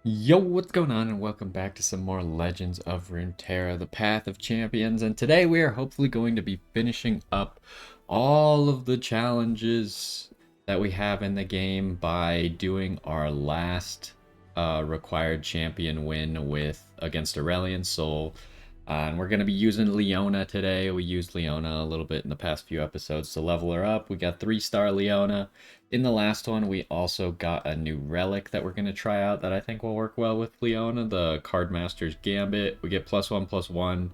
Yo, what's going on, and welcome back to some more Legends of Runeterra, the Path of Champions. And today we are hopefully going to be finishing up all of the challenges that we have in the game by doing our last required champion win with against Aurelion Sol. And we're going to be using Leona today. We used Leona a little bit in the past few episodes to level her up. We got 3-star Leona. In the last one, we also got a new relic that we're going to try out that I think will work well with Leona, the Cardmaster's Gambit. We get +1/+1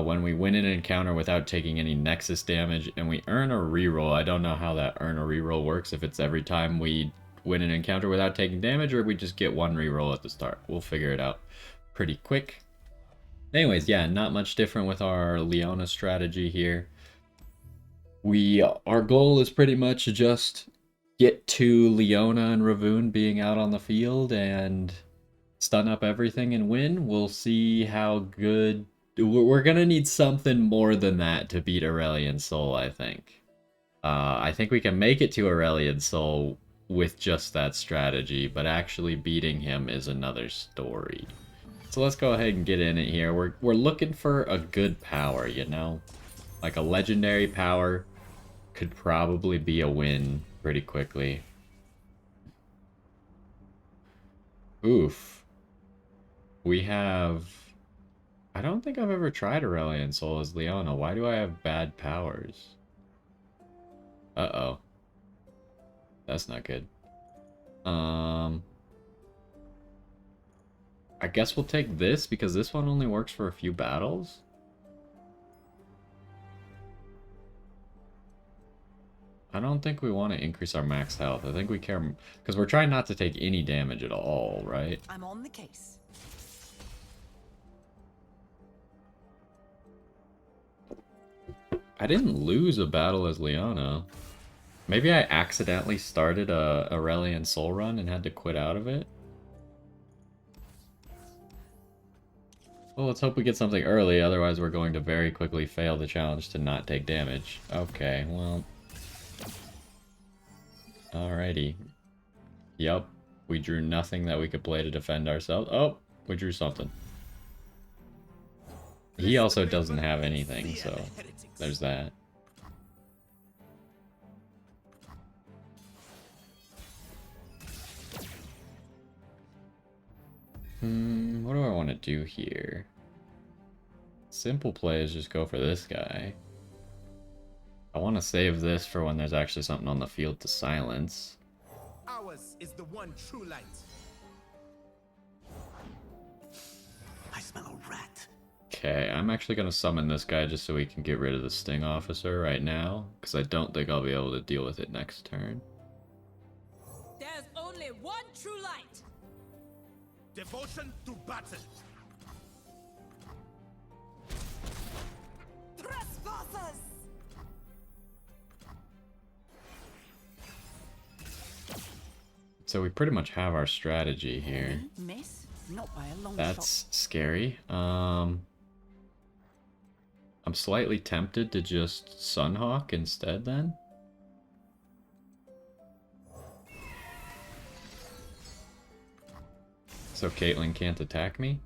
when we win an encounter without taking any Nexus damage, and we earn a reroll. I don't know how that earn a reroll works, if it's every time we win an encounter without taking damage, or we just get one reroll at the start. We'll figure it out pretty quick. Anyways, yeah, not much different with our Leona strategy here. Our goal is pretty much just get to Leona and Ravun being out on the field and stun up everything and win. We'll see how good... We're gonna need something more than that to beat Aurelion Sol, I think. I think we can make it to Aurelion Sol with just that strategy, but actually beating him is another story. So let's go ahead and get in it here. We're looking for a good power, you know? Like a legendary power could probably be a win pretty quickly. Oof. We have... I don't think I've ever tried Aurelion Sol as Leona. Why do I have bad powers? Uh-oh. That's not good. I guess we'll take this because this one only works for a few battles. I don't think we want to increase our max health. I think we care because we're trying not to take any damage at all, right? I'm on the case. I didn't lose a battle as Leona. Maybe I accidentally started a Aurelion Sol run and had to quit out of it. Well, let's hope we get something early, otherwise we're going to very quickly fail the challenge to not take damage. Okay, well... Alrighty. Yup, we drew nothing that we could play to defend ourselves. Oh, we drew something. He also doesn't have anything, so there's that. What do I want to do here? Simple play is just go for this guy. I want to save this for when there's actually something on the field to silence. Ours is the one true light. I smell a rat. Okay, I'm actually going to summon this guy just so we can get rid of the Sting Officer right now, because I don't think I'll be able to deal with it next turn. There's only one true light. Devotion to battle. Trespassers. So we pretty much have our strategy here. Miss? Not by a long That's shot. scary. I'm slightly tempted to just Sunhawk instead then. So Caitlyn can't attack me.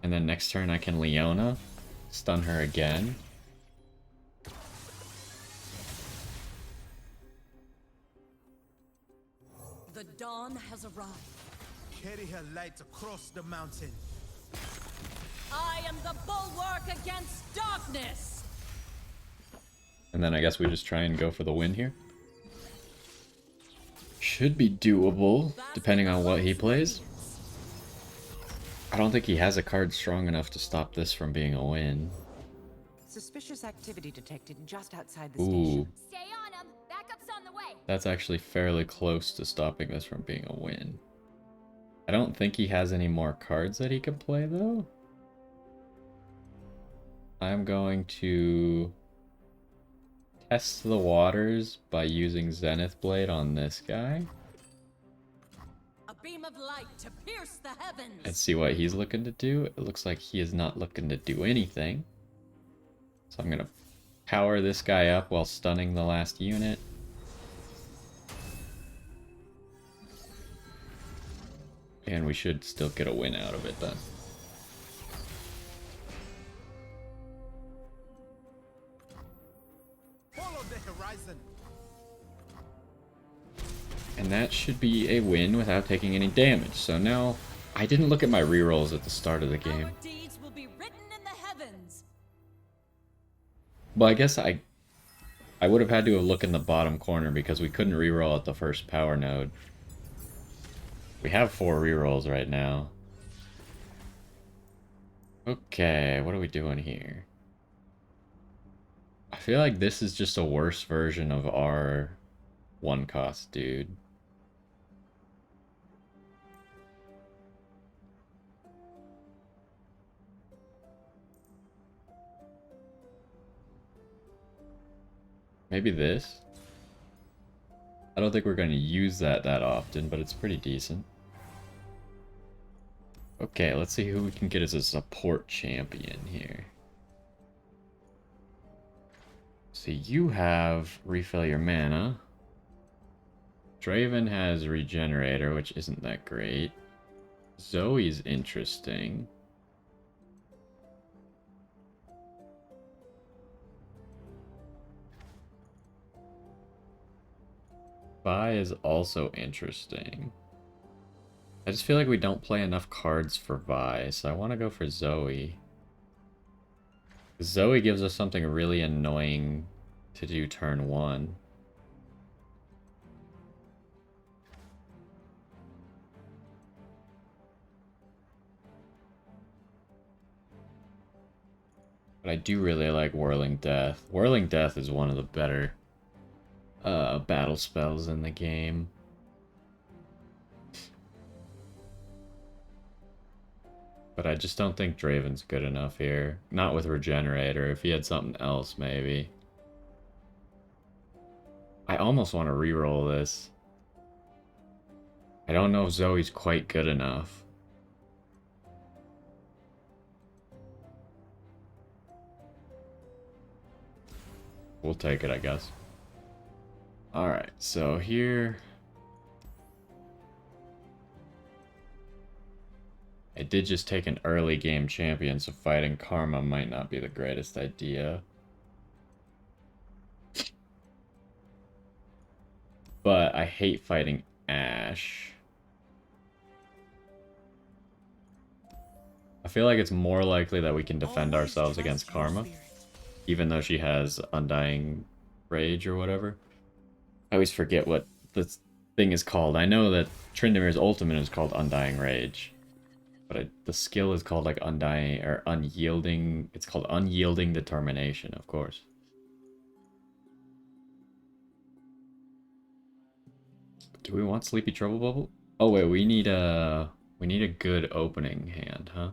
And then next turn I can Leona, stun her again. The dawn has arrived. Carry her light across the mountain. I am the bulwark against darkness. And then I guess we just try and go for the win here. Should be doable, depending on what he plays. I don't think he has a card strong enough to stop this from being a win. Suspicious activity detected just outside the Ooh, station. Stay on him. Backup's on the way. that's actually fairly close to stopping this from being a win. I don't think he has any more cards that he can play, though. I'm going to test the waters by using Zenith Blade on this guy A beam of light to pierce the heavens. and see what he's looking to do. It looks like he is not looking to do anything. So I'm going to power this guy up while stunning the last unit. And we should still get a win out of it then. Follow the horizon. And that should be a win without taking any damage. So now, I didn't look at my rerolls at the start of the game. Our deeds will be written in the heavens. Well, I guess I would have had to have looked in the bottom corner because we couldn't reroll at the first power node. We have 4 rerolls right now. Okay, what are we doing here? I feel like this is just a worse version of our 1 cost dude. Maybe this? I don't think we're going to use that often, but it's pretty decent. Okay, let's see who we can get as a support champion here. So you have refill your mana. Draven has regenerator, which isn't that great. Zoe's interesting. Vi is also interesting. I just feel like we don't play enough cards for Vi, so I want to go for Zoe. Zoe gives us something really annoying to do turn 1. But I do really like Whirling Death. Whirling Death is one of the better battle spells in the game. But I just don't think Draven's good enough here. Not with Regenerator. If he had something else, maybe. I almost want to reroll this. I don't know if Zoe's quite good enough. We'll take it, I guess. Alright, so here... I did just take an early game champion, so fighting Karma might not be the greatest idea. But I hate fighting Ashe. I feel like it's more likely that we can defend ourselves against Karma. Even though she has Undying Rage or whatever. I always forget what the thing is called. I know that Tryndamere's ultimate is called Undying Rage. But the skill is called like Undying or Unyielding. It's called Unyielding Determination, of course. Do we want Sleepy Trouble Bubble? Oh wait, we need a good opening hand, huh?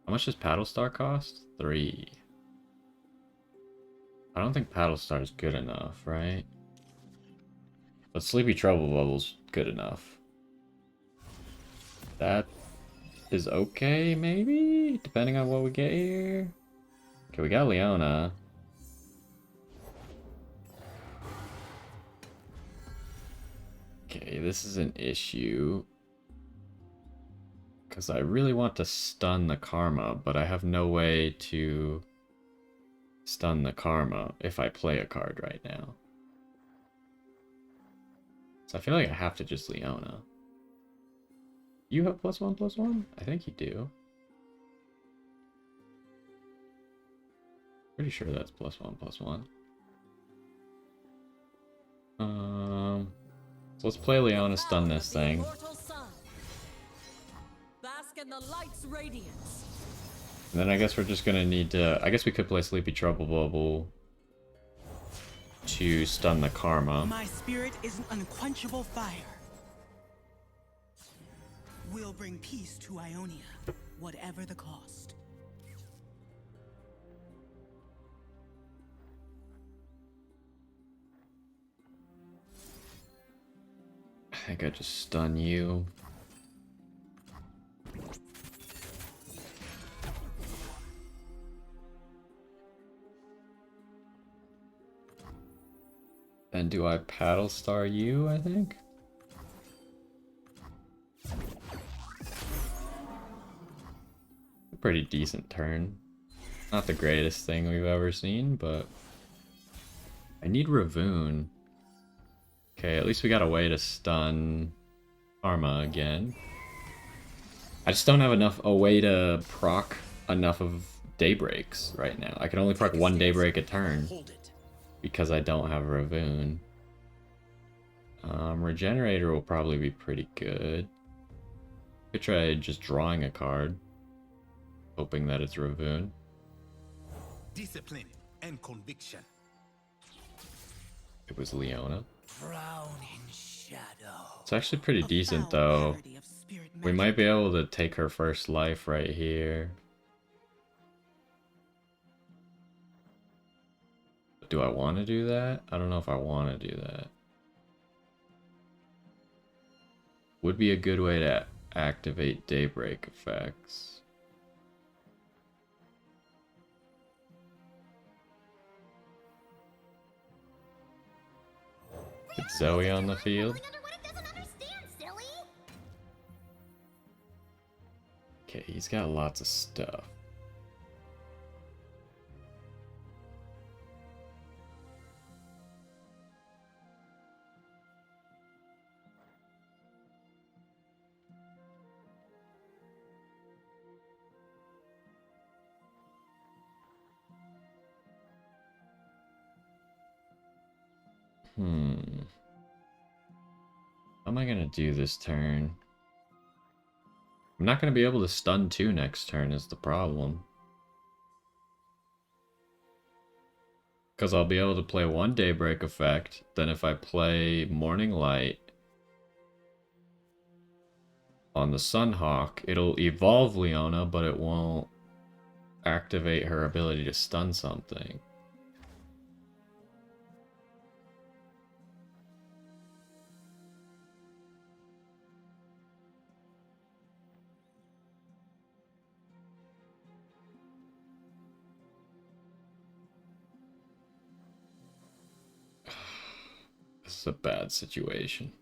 How much does Paddlestar cost? 3. I don't think Paddlestar is good enough, right? But Sleepy Trouble Bubble's good enough. That is okay, maybe? Depending on what we get here. Okay, we got Leona. Okay, this is an issue. Because I really want to stun the Karma, but I have no way to stun the Karma if I play a card right now. So I feel like I have to just Leona. You have +1/+1? I think you do. Pretty sure that's +1/+1. So let's play Leona, stun this thing. Bask in the light's radiance. And then I guess we're just gonna need to... I guess we could play Sleepy Trouble Bubble to stun the Karma. My spirit is an unquenchable fire. We'll bring peace to Ionia, whatever the cost. I think I just stun you. Then do I Paddlestar you, I think? pretty decent turn. Not the greatest thing we've ever seen, but I need Ravoon. Okay, at least we got a way to stun Karma again. I just don't have a way to proc enough of Daybreaks right now. I can only proc one Daybreak a turn because I don't have Ravoon. Regenerator will probably be pretty good. Could try just drawing a card, hoping that it's Ravoon. Discipline and conviction. It was Leona. Drown in shadow. It's actually pretty A decent foul though. parody of spirit We magic. might be able to take her first life right here. Do I want to do that? I don't know if I want to do that. Would be a good way to activate Daybreak effects. Get Zoe on the field. Okay, he's got lots of stuff. How am I gonna do this turn? I'm not gonna be able to stun 2 next turn is the problem. Because I'll be able to play one Daybreak effect, then if I play Morning Light on the Sunhawk, it'll evolve Leona, but it won't activate her ability to stun something. This is a bad situation.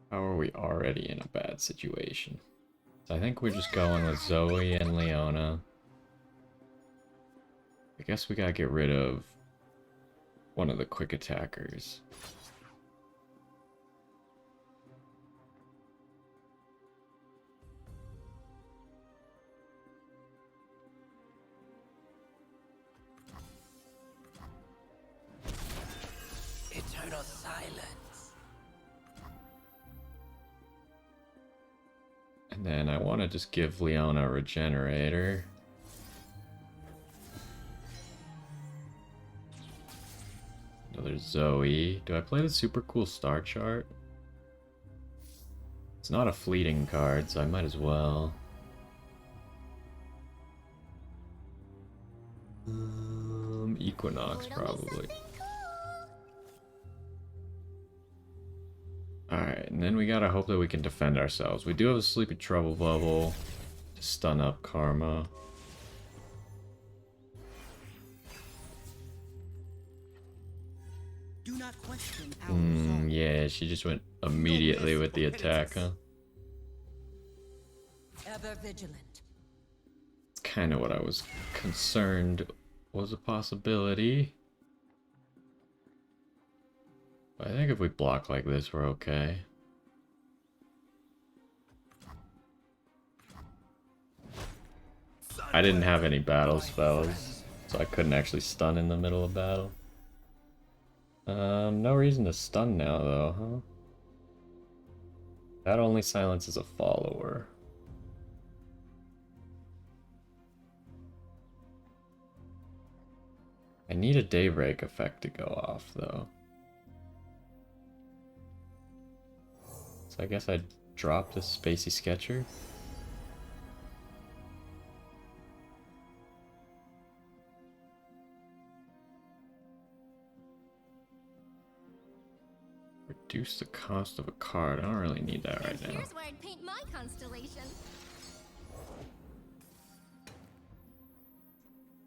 How are we already in a bad situation? So I think we're just going with Zoe and Leona. I guess we gotta get rid of one of the quick attackers. Eternal silence. And then I want to just give Leona a regenerator. Another Zoe. Do I play the super cool star chart? It's not a fleeting card, so I might as well. Equinox probably. Alright, and then we gotta hope that we can defend ourselves. We do have a Sleepy Trouble Bubble to stun up Karma. Do not question our resolve. Yeah, she just went immediately with the attack, huh? Ever vigilant. It's kind of what I was concerned was a possibility. But I think if we block like this, we're okay. I didn't have any battle spells, so I couldn't actually stun in the middle of battle. No reason to stun now, though, huh? That only silences a follower. I need a Daybreak effect to go off, though. So I guess I'd drop this Spacey Sketcher. Reduce the cost of a card. I don't really need that right now. Here's where I'd paint my constellation.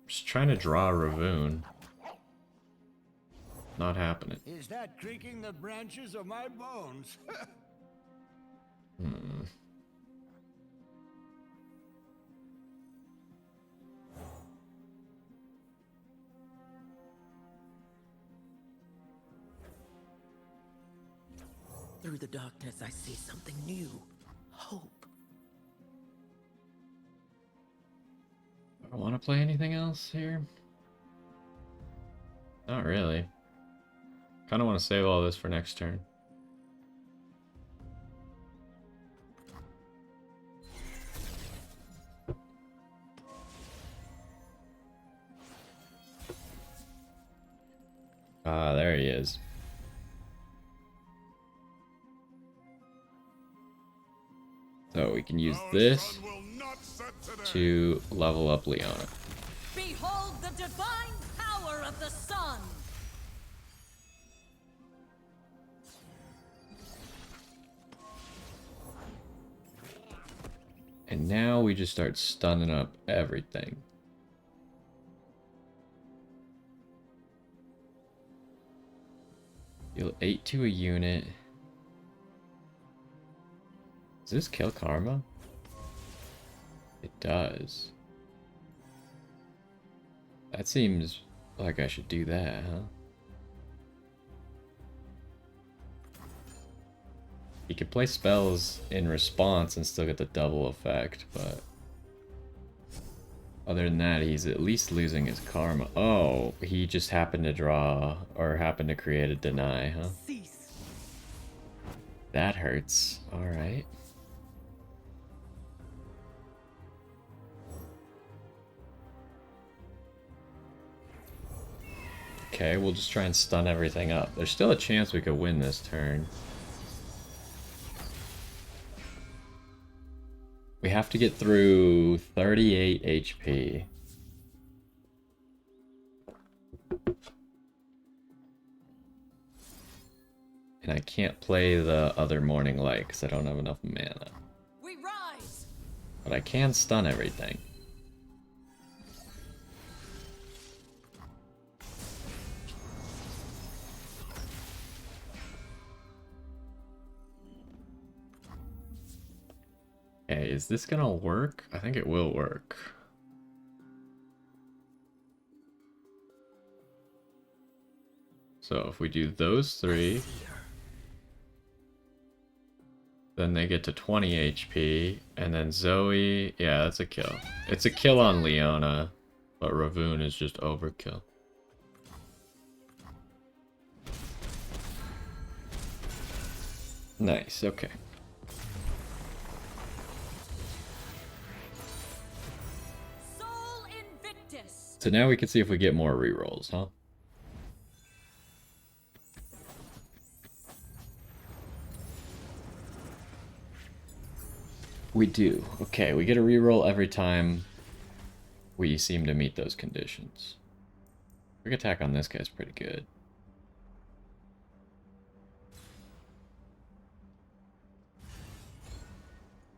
Just trying to draw a Ravoon. Not happening. Is that creaking the branches of my bones? Through the darkness, I see something new. Hope. I don't want to play anything else here. Not really. Kind of want to save all this for next turn. Ah, there he is. So we can use this to level up Leona. Behold the divine power of the sun! And now we just start stunning up everything. Deal 8 to a unit. Does this kill Karma? It does. That seems like I should do that, huh? He could play spells in response and still get the double effect, but other than that, he's at least losing his karma. Oh, he just happened to draw, or happened to create a deny, huh? Cease. That hurts. Alright. Okay, we'll just try and stun everything up. There's still a chance we could win this turn. We have to get through 38 HP. And I can't play the other Morning Light because I don't have enough mana. We rise! But I can stun everything. Okay, is this gonna work? I think it will work. So if we do those three, then they get to 20 HP, and then Zoe, yeah, that's a kill. It's a kill on Leona, but Ravoon is just overkill. Nice, okay. Soul Invictus! So now we can see if we get more rerolls, huh? We do. Okay, we get a reroll every time we seem to meet those conditions. Quick attack on this guy's pretty good.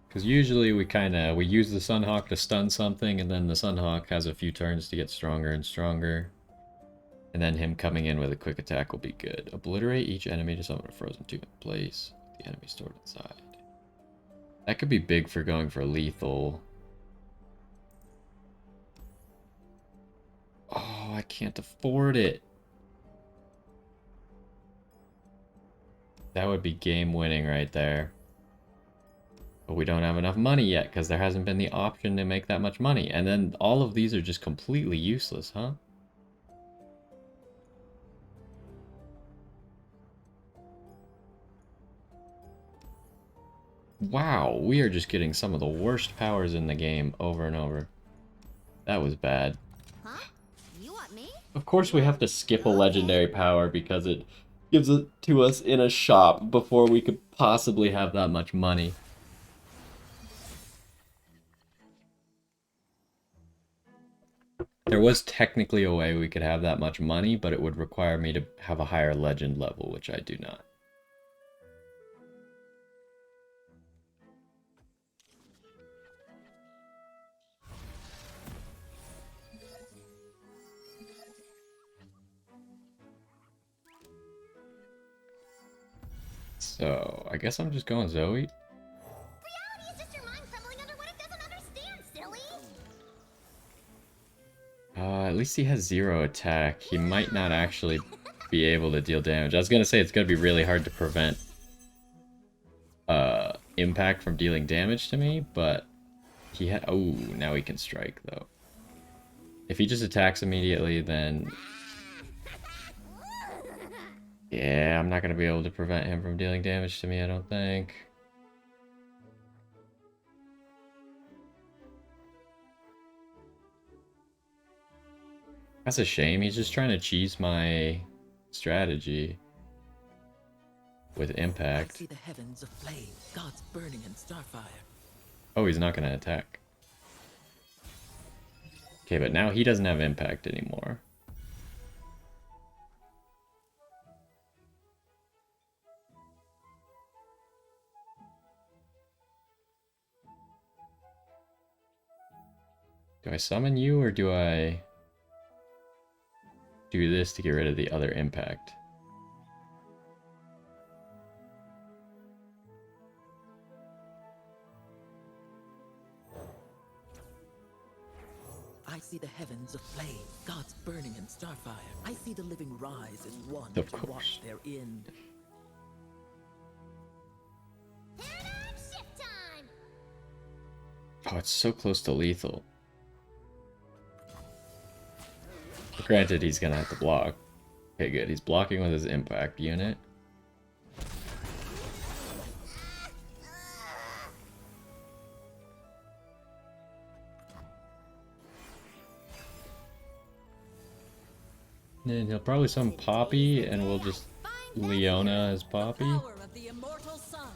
Because usually we use the Sunhawk to stun something, and then the Sunhawk has a few turns to get stronger and stronger. And then him coming in with a quick attack will be good. Obliterate each enemy to summon a frozen tomb in place. The enemy stored inside. That could be big for going for lethal. Oh, I can't afford it. That would be game winning right there. But we don't have enough money yet because there hasn't been the option to make that much money. And then all of these are just completely useless, huh? Wow, we are just getting some of the worst powers in the game over and over. That was bad. Huh? You want me? Of course we have to skip a legendary power because it gives it to us in a shop before we could possibly have that much money. There was technically a way we could have that much money, but it would require me to have a higher legend level, which I do not. So, I guess I'm just going Zoe. Reality is just your mind crumbling under what it doesn't understand, silly! At least he has 0 attack. He might not actually be able to deal damage. I was gonna say it's gonna be really hard to prevent impact from dealing damage to me, but he had... Oh, now he can strike, though. If he just attacks immediately, then... Yeah, I'm not going to be able to prevent him from dealing damage to me, I don't think. That's a shame. He's just trying to cheese my strategy with I impact. see the heavens aflame, gods burning in starfire. Oh, he's not going to attack. Okay, but now he doesn't have impact anymore. Do I summon you, or do I do this to get rid of the other impact? I see the heavens aflame, gods burning in starfire. I see the living rise as one Of to course. watch their end. Paradigm shift time! Oh, it's so close to lethal. Granted, he's gonna have to block. Okay, good. He's blocking with his impact unit. Then he'll probably summon Poppy, and we'll just Leona as Poppy. Power of the immortal sun.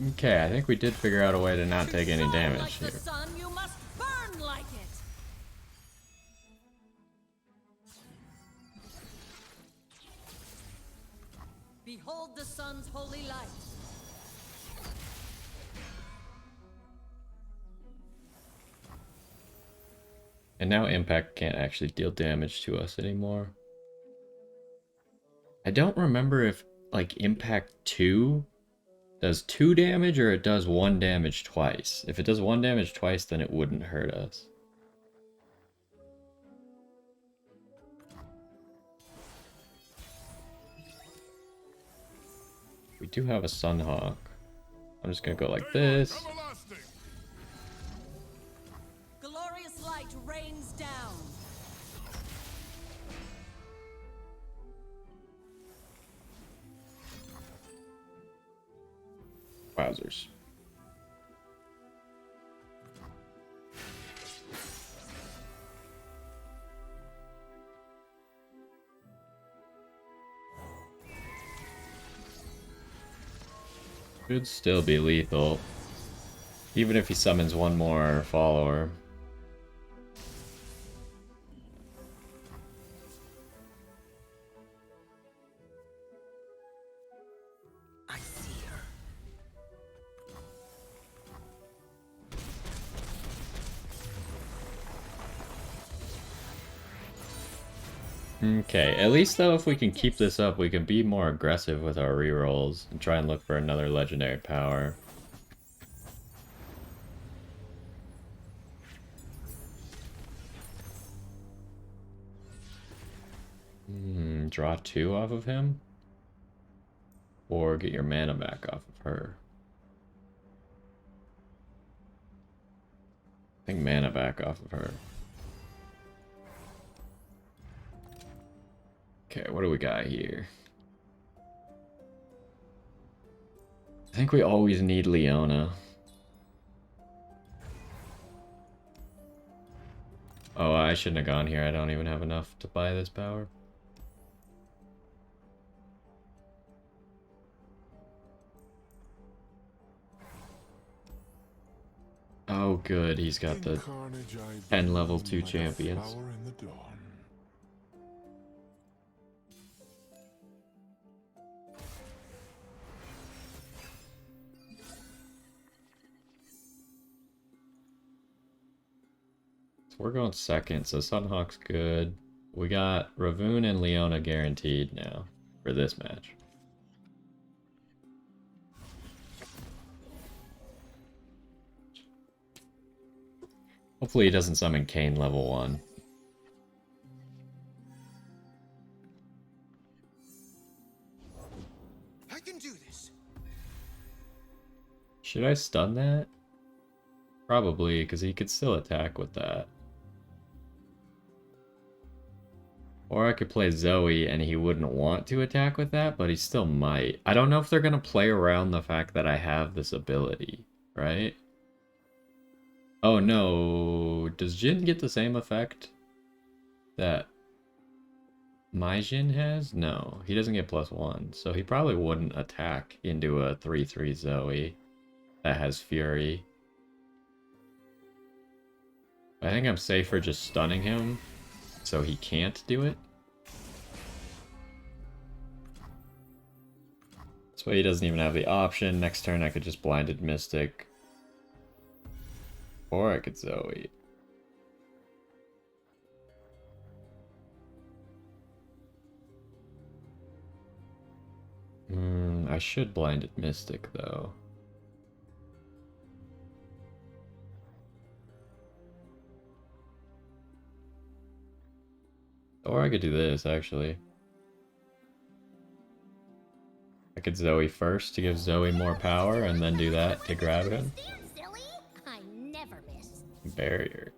Okay, I think we did figure out a way to not take any Shine damage like here. the sun, you must burn like it. Behold the sun's holy light. And now impact can't actually deal damage to us anymore. I don't remember if, like, impact 2 does 2 damage or it does 1 damage twice. If it does 1 damage twice, then it wouldn't hurt us. We do have a Sunhawk. I'm just gonna go like this. Glorious light rains down. Wowzers. Should still be lethal. Even if he summons one more follower. I see her. Okay, at least though if we can keep this up, we can be more aggressive with our rerolls and try and look for another legendary power. Draw 2 off of him? Or get your mana back off of her? I think mana back off of her. Okay, what do we got here? I think we always need Leona. Oh, I shouldn't have gone here. I don't even have enough to buy this power. Oh, good. He's got the 10 level 2 champions. So we're going second, so Sunhawk's good. We got Ravoon and Leona guaranteed now for this match. Hopefully he doesn't summon Kayn level 1. I can do this. Should I stun that? Probably, because he could still attack with that. Or I could play Zoe and he wouldn't want to attack with that, but he still might. I don't know if they're going to play around the fact that I have this ability, right? Oh no, does Jin get the same effect that my Jin has? No, he doesn't get +1, so he probably wouldn't attack into a 3/3 Zoe that has Fury. I think I'm safer just stunning him so he can't do it. This way he doesn't even have the option. Next turn I could just Blinded Mystic. Or I could Zoe. I should Blinded Mystic though. Or I could do this actually. I could Zoe first to give Zoe more power and then do that to grab him. Stand, silly. I never miss. Barrier.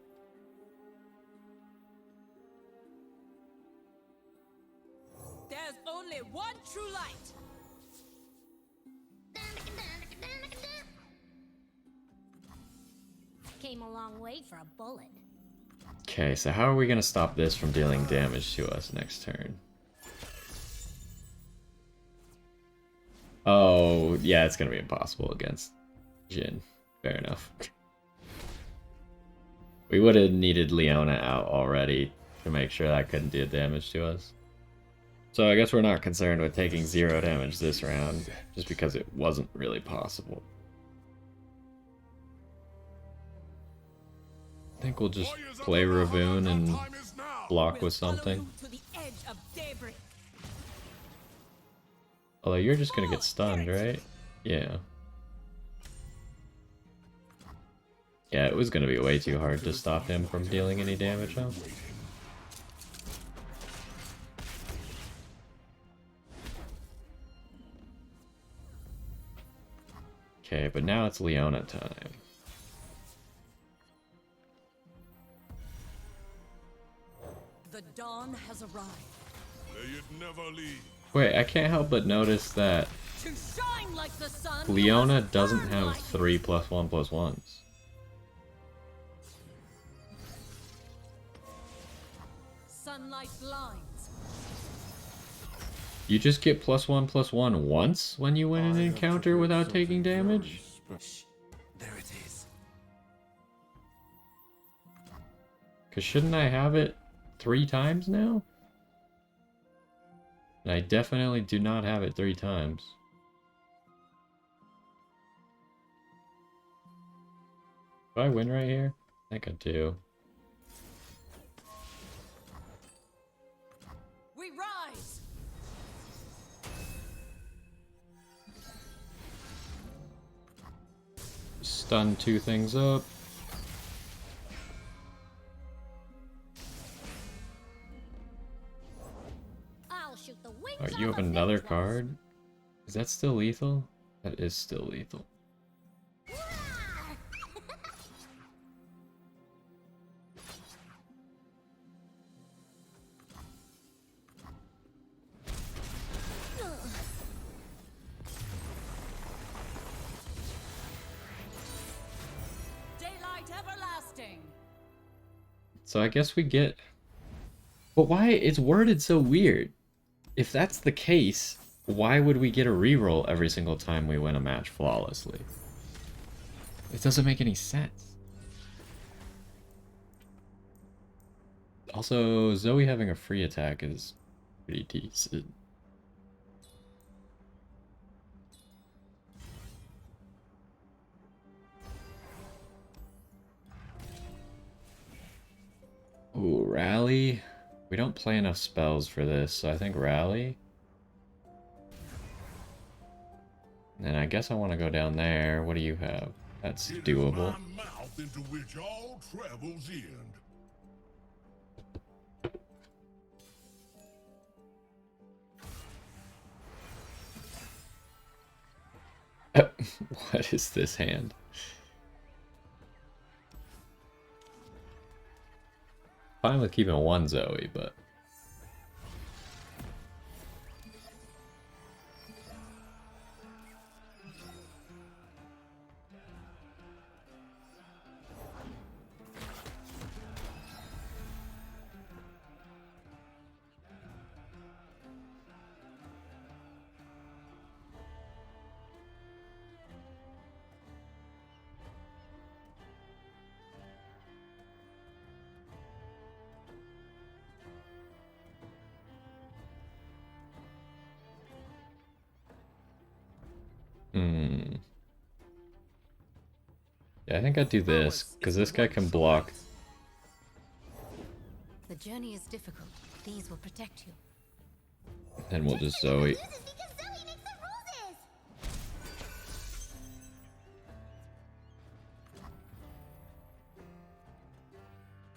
There's only one true light. Came a long way for a bullet. Okay, so how are we going to stop this from dealing damage to us next turn? Oh, yeah, it's going to be impossible against Jin. Fair enough. We would have needed Leona out already to make sure that couldn't do damage to us. So I guess we're not concerned with taking 0 damage this round, just because it wasn't really possible. I think we'll just play Ravoon and block with something. To the edge of daybreak. Although you're just gonna get stunned, right? Yeah. Yeah, it was gonna be way too hard to stop him from dealing any damage, huh? Okay, but now it's Leona time. The dawn has arrived. May it never leave. Wait, I can't help but notice that To shine like the sun. Leona must doesn't burn have like 3 +1/+1s. sunlight blinds. You just get +1/+1 once when you win an encounter without taking damage? There it is. Because shouldn't I have it 3 times now? And I definitely do not have it 3 times. Do I win right here? I think I do. We rise. Stun 2 things up. I'll shoot the wings Alright, you off have of another them card? Is that still lethal? That is still lethal. Daylight everlasting. So I guess we get... But why? It's worded so weird. If that's the case, why would we get a reroll every single time we win a match flawlessly? It doesn't make any sense. Also, Zoe having a free attack is pretty decent. Ooh, Rally. We don't play enough spells for this, so I think Rally. And I guess I want to go down there. What do you have? That's doable. My mouth into which all travels end. What is this hand? Fine with keeping one Zoe, but... Yeah, I think I'd do this, because this guy can block. The journey is difficult. These will protect you. And we'll just Zoe. Loses because Zoe makes the roses.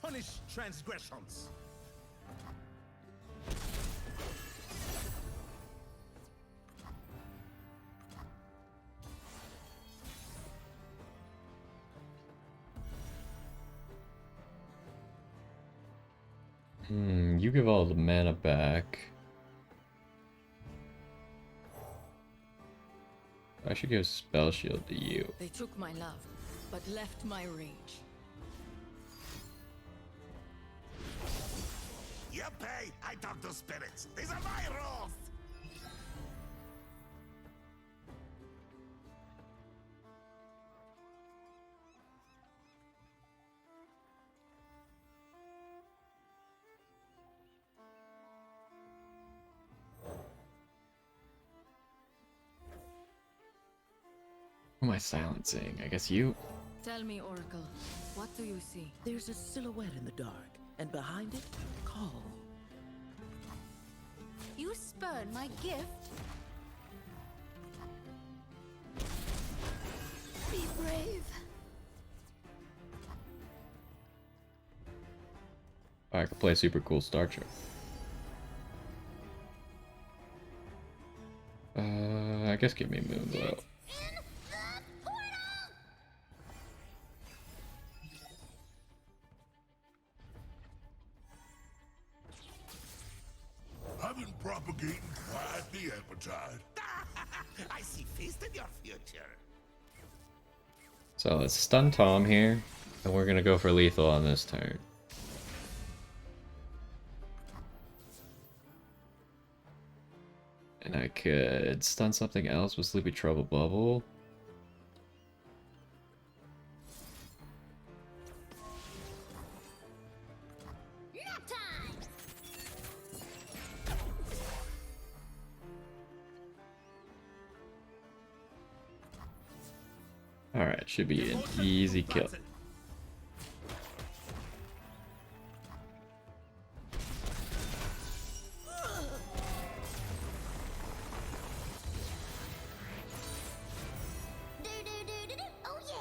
Punish transgressions. You give all the mana back. I should give Spell Shield to you. They took my love, but left my rage. You pay, I talk to spirits. These are my rules. Who am I silencing? I guess you? Tell me, Oracle, what do you see? There's a silhouette in the dark, and behind it, calm. You spurn my gift. Be brave. I could play a super cool Star Trek. I guess give me Moonglow. I've been propagating quite the appetite. I see feast in your future. So let's stun Tom here, and we're gonna go for lethal on this turn. And I could stun something else with Sleepy Trouble Bubble. Nap time. Alright, should be an easy kill. Do. Oh yeah.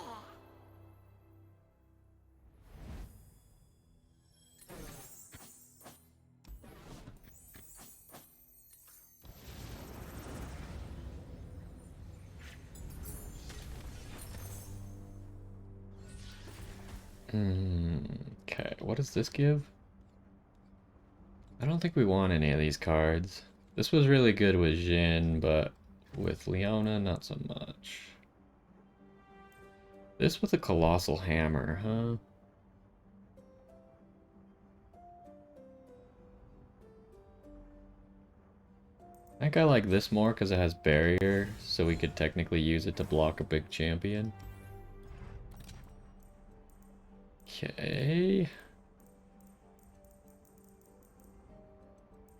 Okay, what does this give? I don't think we want any of these cards. This was really good with Jin, but with Leona, not so much. This with a Colossal Hammer, huh? I think I like this more because it has barrier, so we could technically use it to block a big champion. Okay.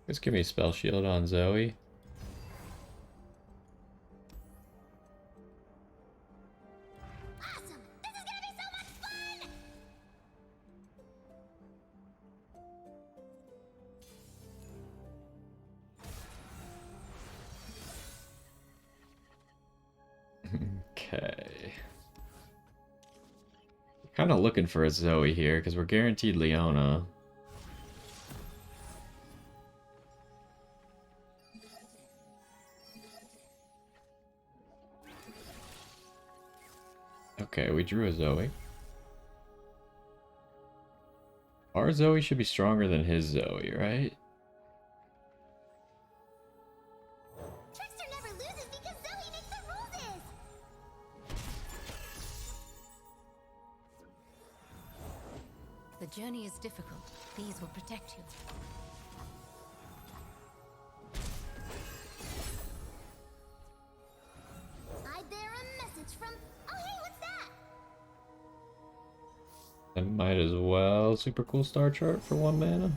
Just give me Spell Shield on Zoe. Awesome. This is gonna be so much fun. Okay. Kind of looking for a Zoe here because we're guaranteed Leona. Okay, we drew a Zoe. Our Zoe should be stronger than his Zoe, right? Trickster never loses because Zoe makes the rules. The journey is difficult. These will protect you. I bear a message from... Oh, hey, what's that? I might as well. Super cool star chart for 1 mana.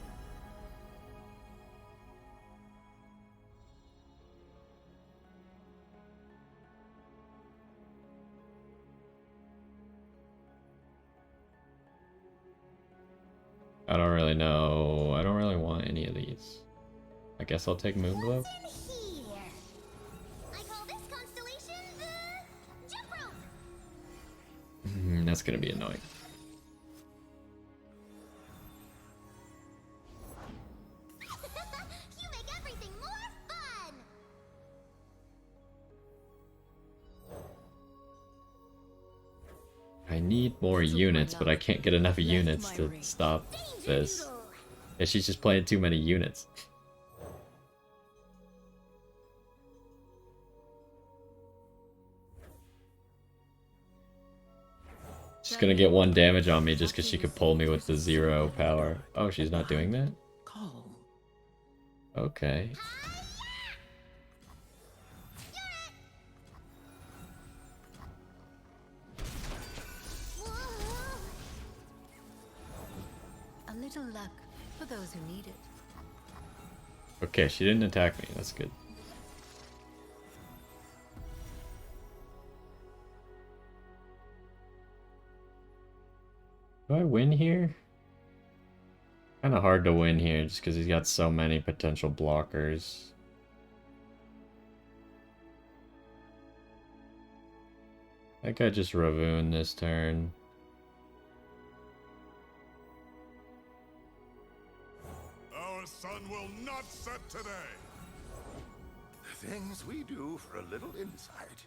I don't really know. I don't really want any of these. I guess I'll take Moonglow. What's in here? I call this constellation the jump rope. That's gonna be annoying. You make everything more fun. I need more units, but I can't get enough units to stop this. Yeah, she's just playing too many units. She's gonna get 1 damage on me just because she could pull me with the 0 power. Oh, she's not doing that? Call. Okay. Whoa. A little luck for those who need it. Okay, she didn't attack me. That's good. Do I win here? Kind of hard to win here just because he's got so many potential blockers. I think I just Ravoon this turn. Our sun will not set today. Things we do for a little insight.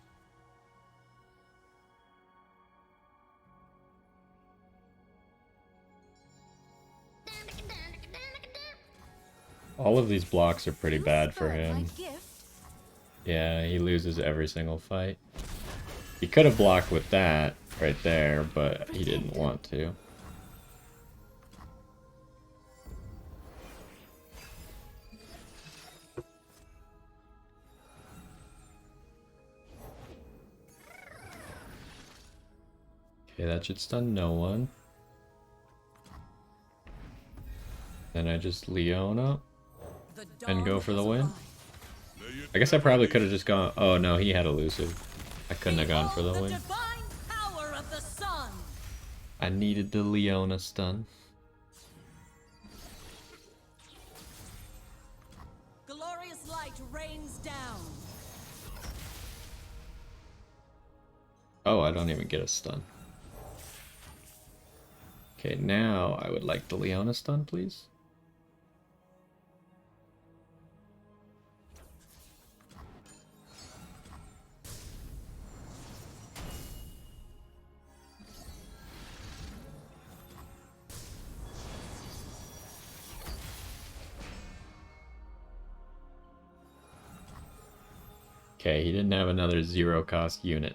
All of these blocks are pretty bad for Spurn my him. gift. Yeah, he loses every single fight. He could have blocked with that right there, but he didn't want to. Okay, that should stun no one. Then I just Leona and go for the win. I guess I probably could have just gone. Oh no, he had elusive. I couldn't have gone for the win. Divine power of the sun. I needed the Leona stun. Glorious light rains down. Oh, I don't even get a stun. Okay, now I would like the Leona stun, please. Okay, he didn't have another 0 cost unit.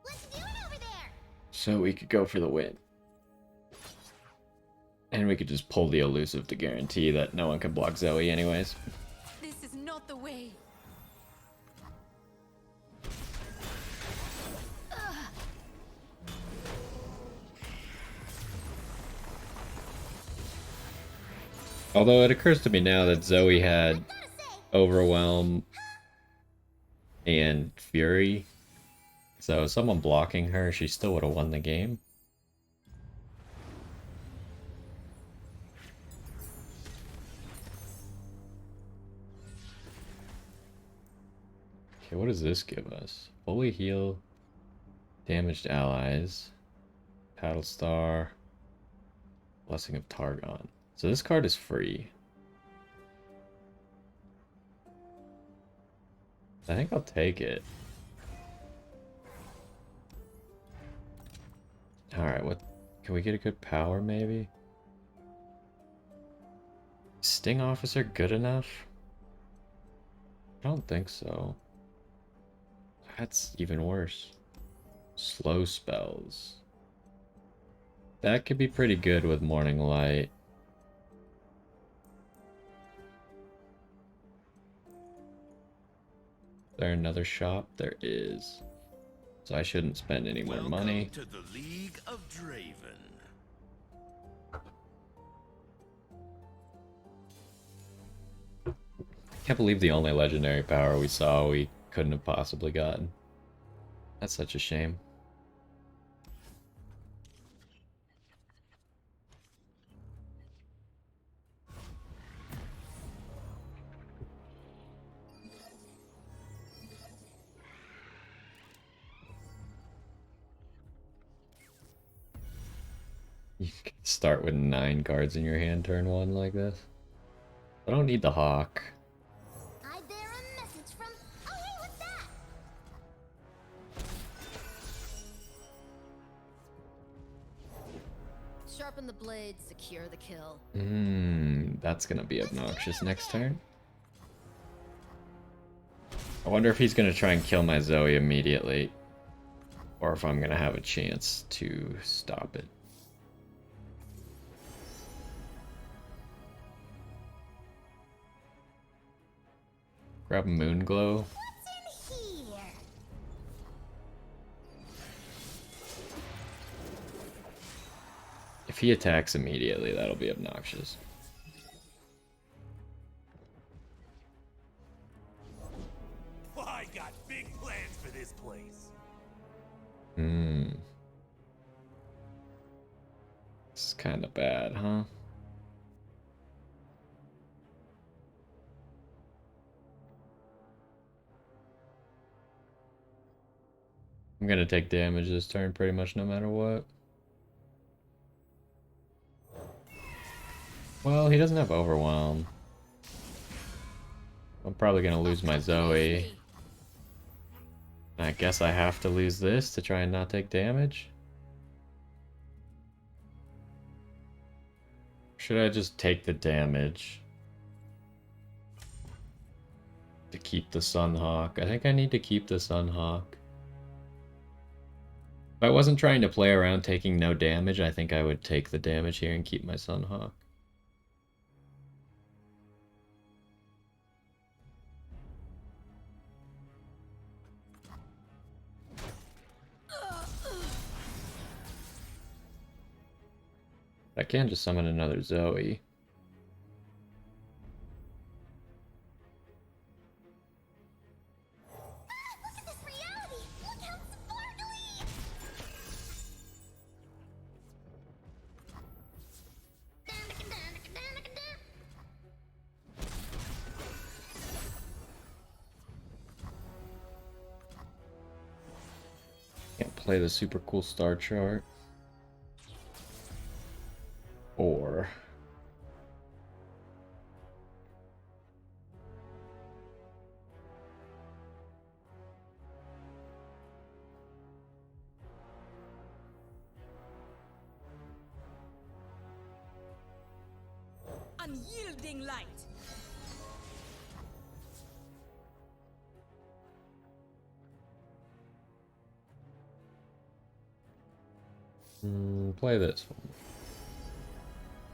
What's doing over there? So we could go for the win. And we could just pull the elusive to guarantee that no one can block Zoe anyways. This is not the way. Although it occurs to me now that Zoe had Gotta say, Overwhelm and Fury. So someone blocking her, she still would have won the game. Okay, what does this give us? Fully heal damaged allies. Paddle Star. Blessing of Targon. So this card is free. I think I'll take it. Alright, what can we get a good power maybe? Sting Officer good enough? I don't think so. That's even worse. Slow spells. That could be pretty good with Morning Light. Is there another shop? There is. So I shouldn't spend any more money. To the League of Draven. Can't believe the only legendary power we saw we couldn't have possibly gotten. That's such a shame. You can start with 9 cards in your hand turn 1 like this. I don't need the Hawk. I bear a message from. Oh, hey, what's that? Sharpen the blade, secure the kill. That's gonna be obnoxious next turn. I wonder if he's gonna try and kill my Zoe immediately, or if I'm gonna have a chance to stop it. Grab Moonglow. What's in here? If he attacks immediately, that'll be obnoxious. I got big plans for this place. This is kind of bad, huh? I'm gonna take damage this turn pretty much no matter what. Well, he doesn't have Overwhelm. I'm probably gonna lose my Zoe. I guess I have to lose this to try and not take damage. Should I just take the damage to keep the Sunhawk? I think I need to keep the Sunhawk. If I wasn't trying to play around taking no damage, I think I would take the damage here and keep my Sunhawk. I can just summon another Zoe. Look at this reality! Look how sparkly! Can't play the super cool star chart. Or Unyielding light. play this one.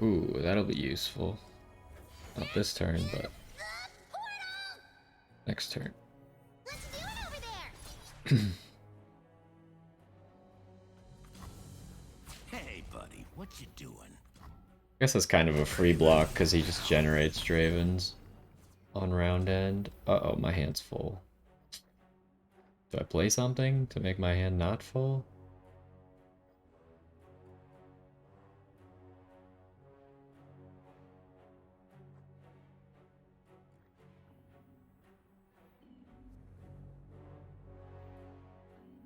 Ooh, that'll be useful. Not this turn, but next turn. Let's do it over there! Hey, buddy, what you doing? I guess that's kind of a free block because he just generates Dravens on round end. Uh-oh, my hand's full. Do I play something to make my hand not full?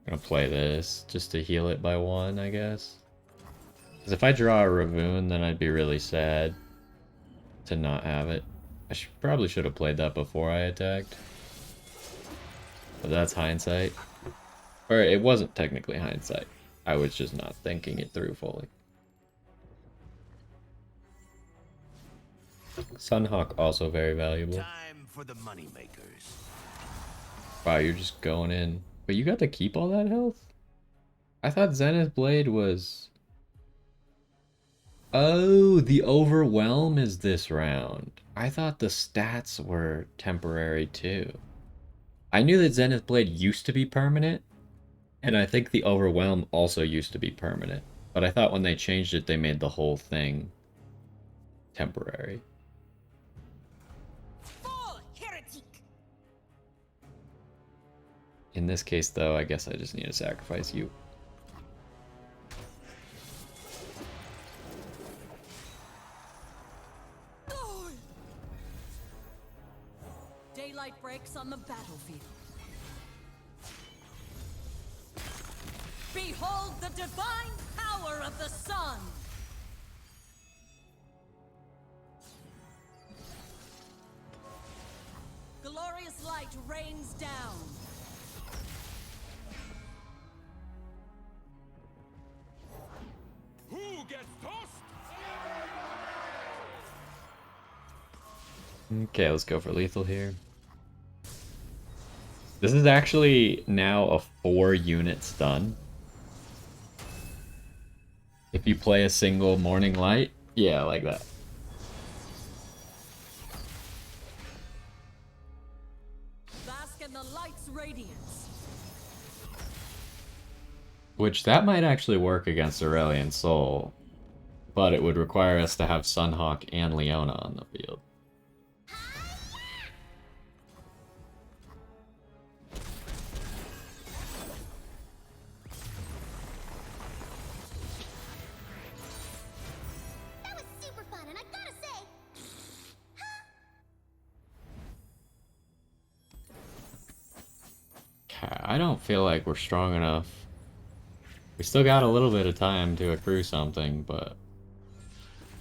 I'm gonna play this just to heal it by 1, I guess. Because if I draw a Ravoon, then I'd be really sad to not have it. I probably should have played that before I attacked. But that's hindsight. Or it wasn't technically hindsight. I was just not thinking it through fully. Sunhawk also very valuable. Time for the moneymakers. Wow, you're just going in. But you got to keep all that health? I thought Zenith Blade was... Oh, the Overwhelm is this round. I thought the stats were temporary too. I knew that Zenith Blade used to be permanent, and I think the Overwhelm also used to be permanent. But I thought when they changed it, they made the whole thing temporary. Fall, heretic! In this case, though, I guess I just need to sacrifice you. Daylight breaks on the battlefield. Behold the divine power of the sun! Glorious light rains down. Who gets tossed? Okay, let's go for lethal here. This is actually now a 4-unit stun. If you play a single Morning Light, yeah, like that. Bask in the light's radiance. Which, that might actually work against Aurelion Sol, but it would require us to have Sunhawk and Leona on the field. That was super fun, and I gotta say, I don't feel like we're strong enough. We still got a little bit of time to accrue something, but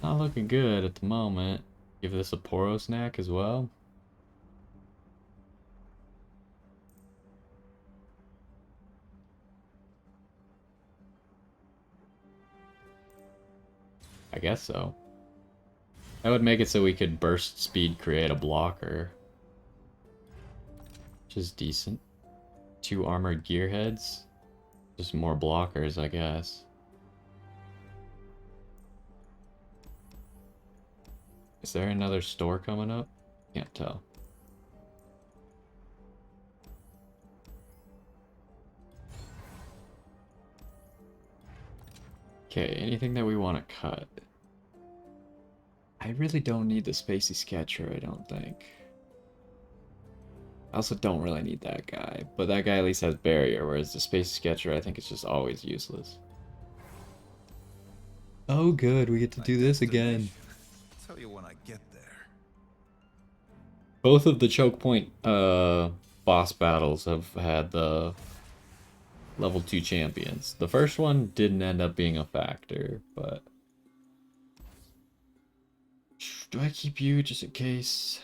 not looking good at the moment. Give this a Poro snack as well. I guess so. That would make it so we could burst speed create a blocker. Which is decent. 2 armored gearheads. Just more blockers, I guess. Is there another store coming up? Can't tell. Okay, anything that we want to cut? I really don't need the Spacey Sketcher, I don't think. I also don't really need that guy, but that guy at least has barrier, whereas the Spacey Sketcher I think is just always useless. Oh good, we get to do this again. Tell you when I get there. Both of the choke point boss battles have had the level 2 champions. The first one didn't end up being a factor, but... Do I keep you just in case?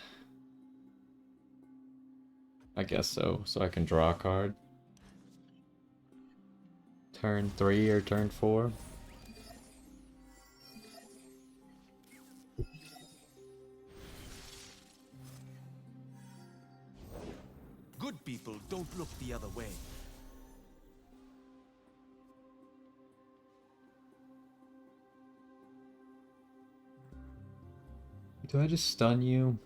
I guess so, so I can draw a card. Turn 3 or turn 4. Good people don't look the other way. Do I just stun you?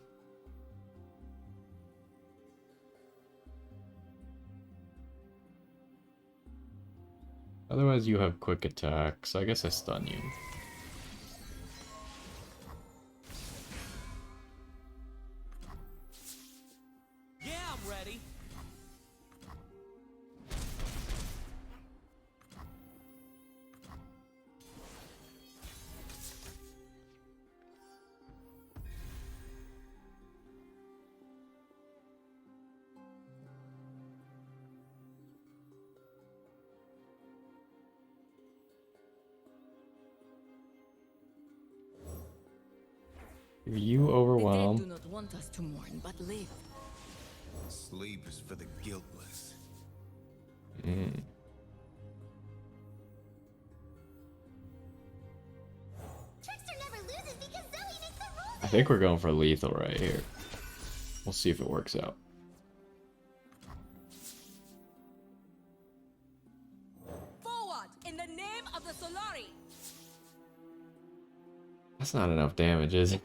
Otherwise you have quick attack, so I guess I stun you. Yeah, I'm ready. You The overwhelm. dead do not want us to mourn, but live. Sleep is for the guiltless. think we're going for lethal right here. We'll see if it works out. Forward in the name of the Solari. That's not enough damage, is it?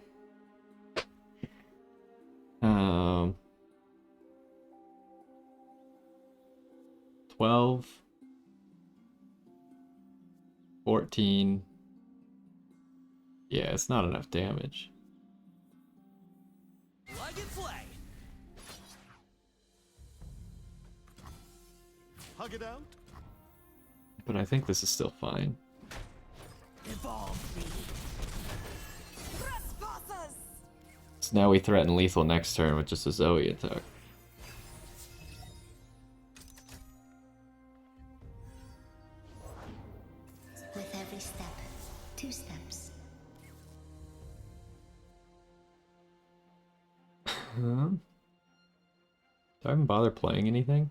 12, 14. Yeah, it's not enough damage. Plug and play. Hug it out. But I think this is still fine. Evolve me. Trespassers. So now we threaten lethal next turn with just a Zoe attack. With every step, 2 steps. Do I even bother playing anything?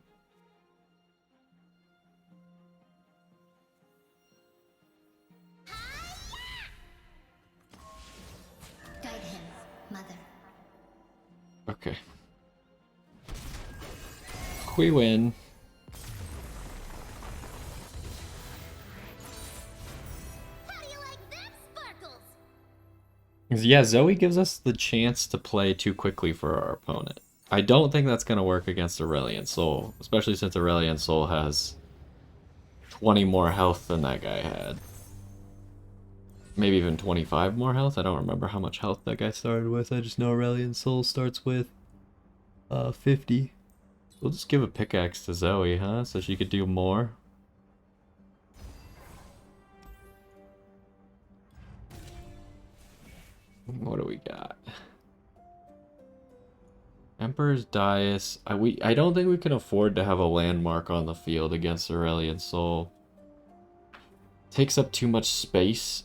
Guide him, mother. Okay. We win. How do you like that, Sparkles? Yeah, Zoe gives us the chance to play too quickly for our opponent. I don't think that's going to work against Aurelian Soul, especially since Aurelian Soul has 20 more health than that guy had. Maybe even 25 more health. I don't remember how much health that guy started with. I just know Aurelian Soul starts with 50. We'll just give a pickaxe to Zoe, huh? So she could do more. What do we got? Emperor's Dais. I don't think we can afford to have a landmark on the field against Aurelian Soul. Takes up too much space,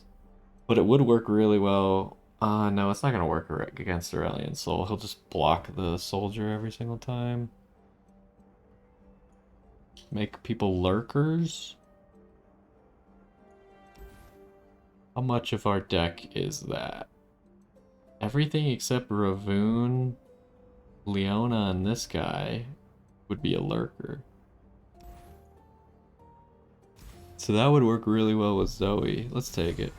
but it would work really well. No, it's not gonna work against Aurelian Soul. He'll just block the soldier every single time. Make people lurkers. How much of our deck is that? Everything except Ravoon, Leona, and this guy would be a lurker. So that would work really well with Zoe. Let's take it.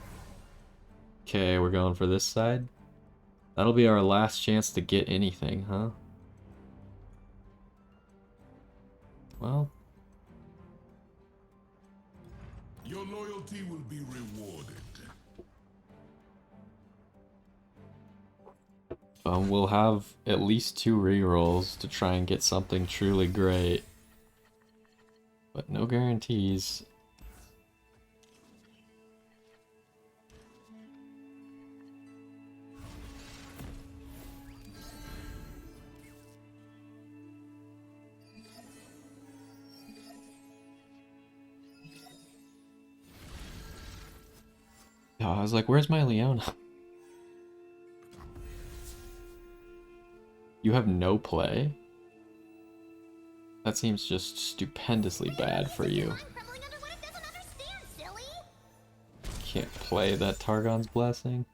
Okay, we're going for this side. That'll be our last chance to get anything, huh? Well. Your loyalty will be rewarded. We'll have at least 2 rerolls to try and get something truly great. But no guarantees. Oh, I was like, where's my Leona? You have no play? That seems just stupendously bad for you. Crumbling under what it doesn't understand, silly. Can't play that Targon's Blessing.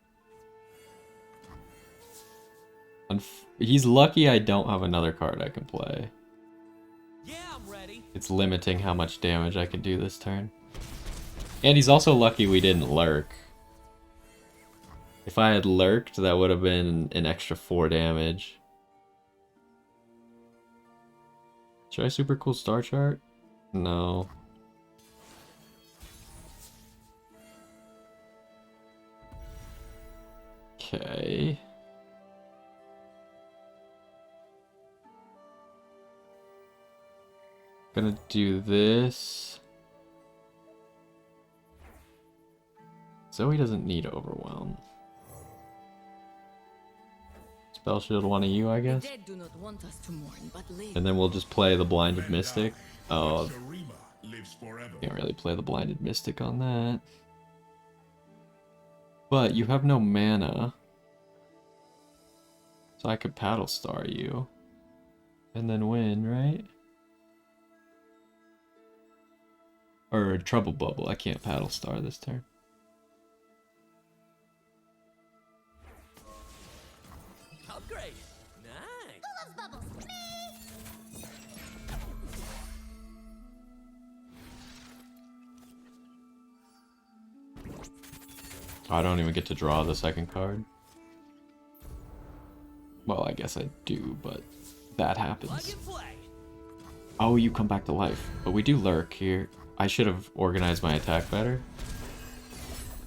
He's lucky I don't have another card I can play. Yeah, I'm ready. It's limiting how much damage I can do this turn. And he's also lucky we didn't lurk. If I had lurked, that would have been an extra 4 damage. Should I super cool star chart? No. Okay. Gonna do this. Zoe doesn't need Overwhelm. Spell Shield one of you, I guess. The dead do not want us to mourn, but live. And then we'll just play the Blinded Mystic. Oh, Shurima lives forever. can't really play the Blinded Mystic on that. But you have no mana. So I could Paddle Star you. And then win, right? Or Trouble Bubble. I can't Paddle Star this turn. I don't even get to draw the second card. Well, I guess I do, but that happens. Oh, you come back to life. But we do lurk here. I should have organized my attack better.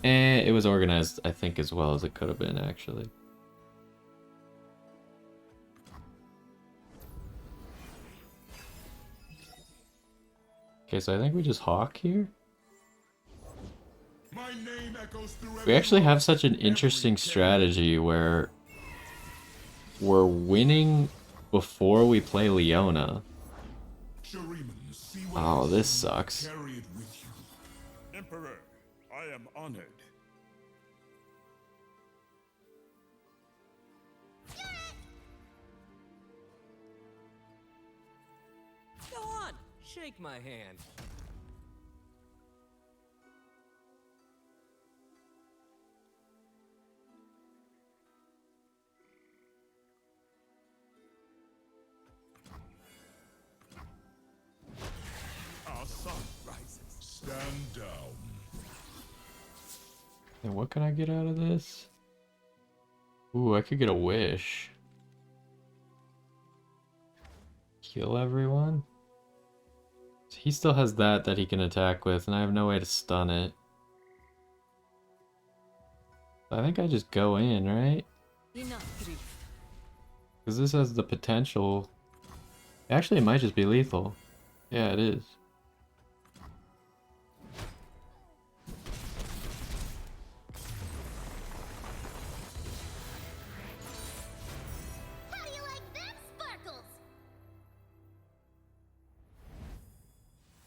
It was organized, I think, as well as it could have been, actually. Okay, so I think we just hawk here. My name echoes through We actually have such an interesting strategy where we're winning before we play Leona. Oh, this sucks. Carry it with you. Emperor, I am honored. Go on, shake my hand. Our sun rises. Stand down. And what can I get out of this? Ooh, I could get a wish. Kill everyone? He still has that he can attack with, and I have no way to stun it. I think I just go in, right? Enough grief. Because this has the potential... Actually, it might just be lethal. Yeah, it is. How do you like them sparkles?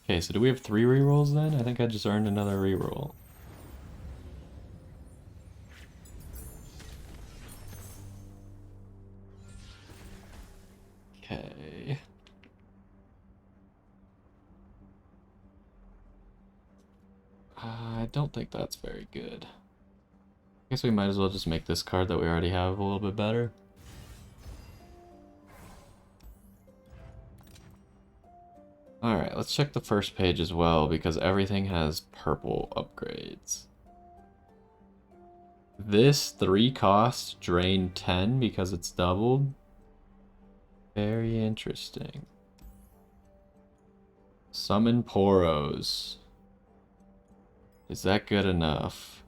Okay, so do we have 3 rerolls then? I think I just earned another reroll. Okay. I don't think that's very good. I guess we might as well just make this card that we already have a little bit better. Alright, let's check the first page as well, because everything has purple upgrades. This 3 cost drain 10 because it's doubled. Very interesting. Summon Poros. Is that good enough?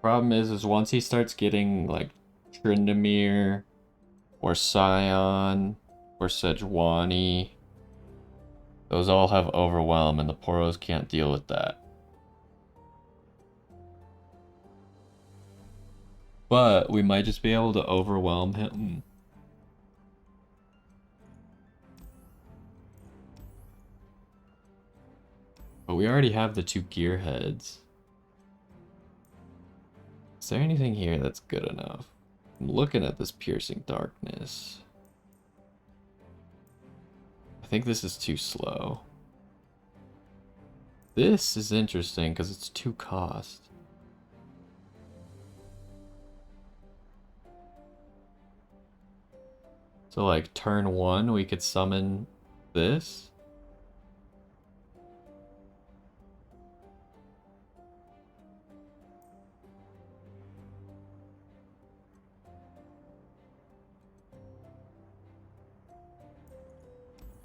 Problem is once he starts getting like Tryndamere or Scion or Sejuani, those all have Overwhelm and the Poros can't deal with that. But we might just be able to overwhelm him. But we already have the 2 gearheads. Is there anything here that's good enough? I'm looking at this piercing darkness. I think this is too slow. This is interesting because it's 2 cost. So like turn 1 we could summon this.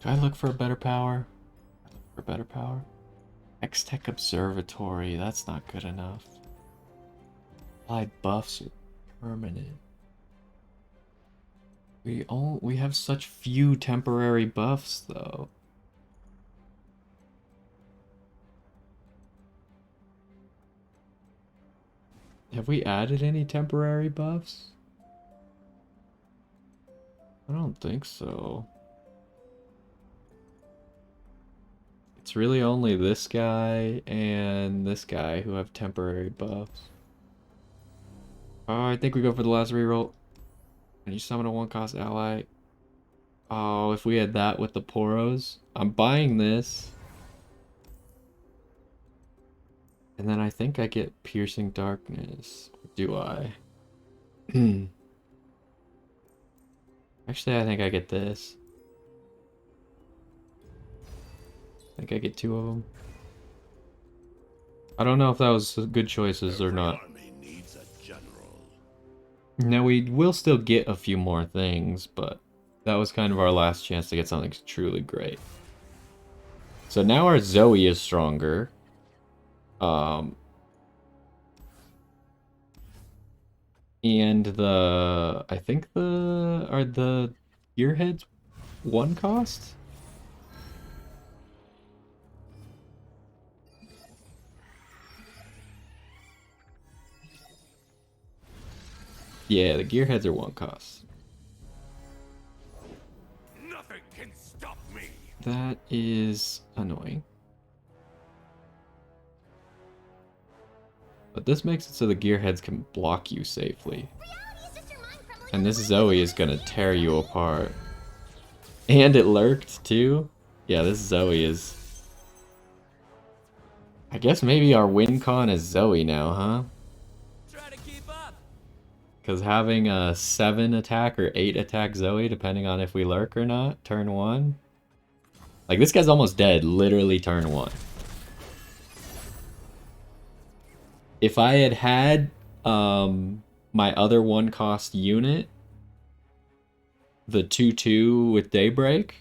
Do I look for a better power? I look for a better power. X-Tech Observatory, that's not good enough. Applied buffs are permanent. We have such few temporary buffs though. Have we added any temporary buffs? I don't think so. It's really only this guy and this guy who have temporary buffs. Oh, I think we go for the last reroll. Can you summon a 1-cost ally? Oh, if we had that with the Poros. I'm buying this. And then I think I get Piercing Darkness. Or do I? Actually, I think I get this. I think I get 2 of them. I don't know if that was good choices or Every not. army needs a general. Now we will still get a few more things, but that was kind of our last chance to get something truly great. So now our Zoe is stronger. And I think are the gearheads one cost? Yeah, the gearheads are one cost. Nothing can stop me. That is annoying. But this makes it so the gearheads can block you safely. And this Zoe is gonna tear you apart. And it lurked too? Yeah, this Zoe is... I guess maybe our win con is Zoe now, huh? Try to keep up. Because having a 7 attack or 8 attack Zoe, depending on if we lurk or not, turn 1. Like, this guy's almost dead, literally turn 1. If I had had my other 1 cost unit, the 2/2 with Daybreak,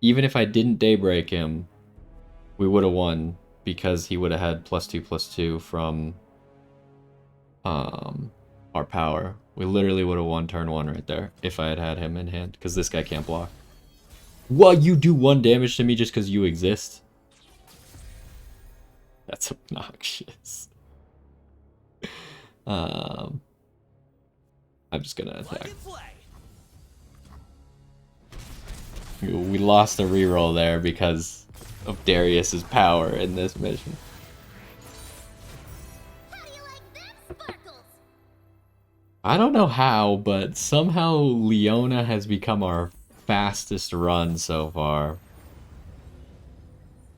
even if I didn't Daybreak him, we would have won because he would have had +2/+2 from our power. We literally would have won turn 1 right there if I had had him in hand, because this guy can't block. Well, you do 1 damage to me just because you exist? That's obnoxious. I'm just gonna attack. We lost a reroll there because of Darius's power in this mission. How do you like them sparkles? I don't know how, but somehow Leona has become our fastest run so far.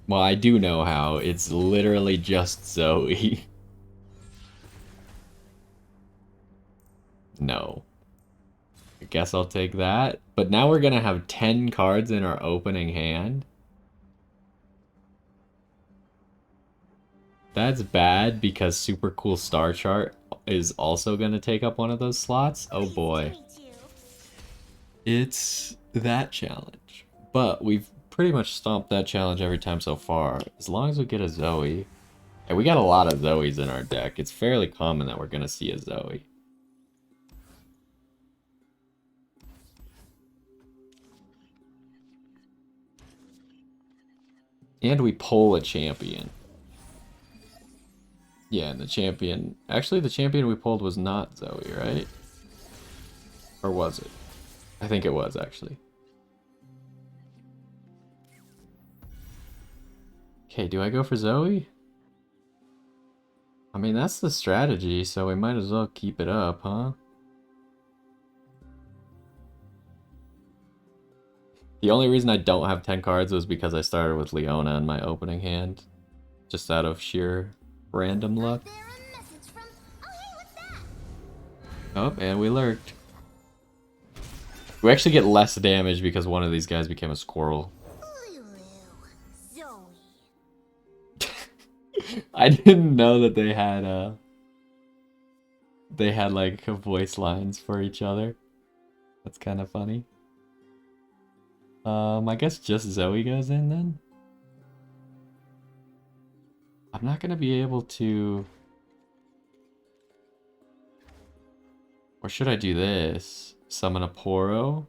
Well, I do know how. It's literally just Zoe. No. I guess I'll take that. But now we're gonna have 10 cards in our opening hand. That's bad because Super Cool Star Chart is also gonna take up one of those slots. Oh boy. It's that challenge. But we've pretty much stomped that challenge every time so far. As long as we get a Zoe. And we got a lot of Zoes in our deck. It's fairly common that we're gonna see a Zoe. And we pull a champion. Yeah, and the champion... Actually, the champion we pulled was not Zoe, right? Or was it? I think it was, actually. Okay, do I go for Zoe? I mean, that's the strategy, so we might as well keep it up, huh? The only reason I don't have 10 cards was because I started with Leona in my opening hand. Just out of sheer random luck. Oh, and we lurked. We actually get less damage because one of these guys became a squirrel. I didn't know that they had like voice lines for each other. That's kind of funny. I guess just Zoe goes in then. I'm not gonna be able to... Or should I do this? Summon a Poro?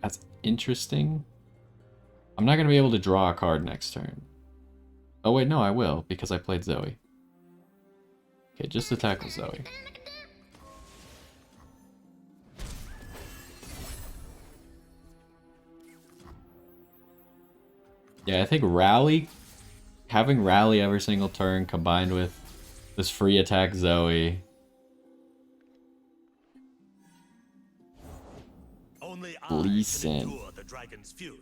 That's interesting. I'm not gonna be able to draw a card next turn. Oh wait, no, I will, because I played Zoe. Okay, just attack with Zoe. Yeah, I think having Rally every single turn combined with this free attack Zoe. Only Lee I Sin. can endure the dragon's fury.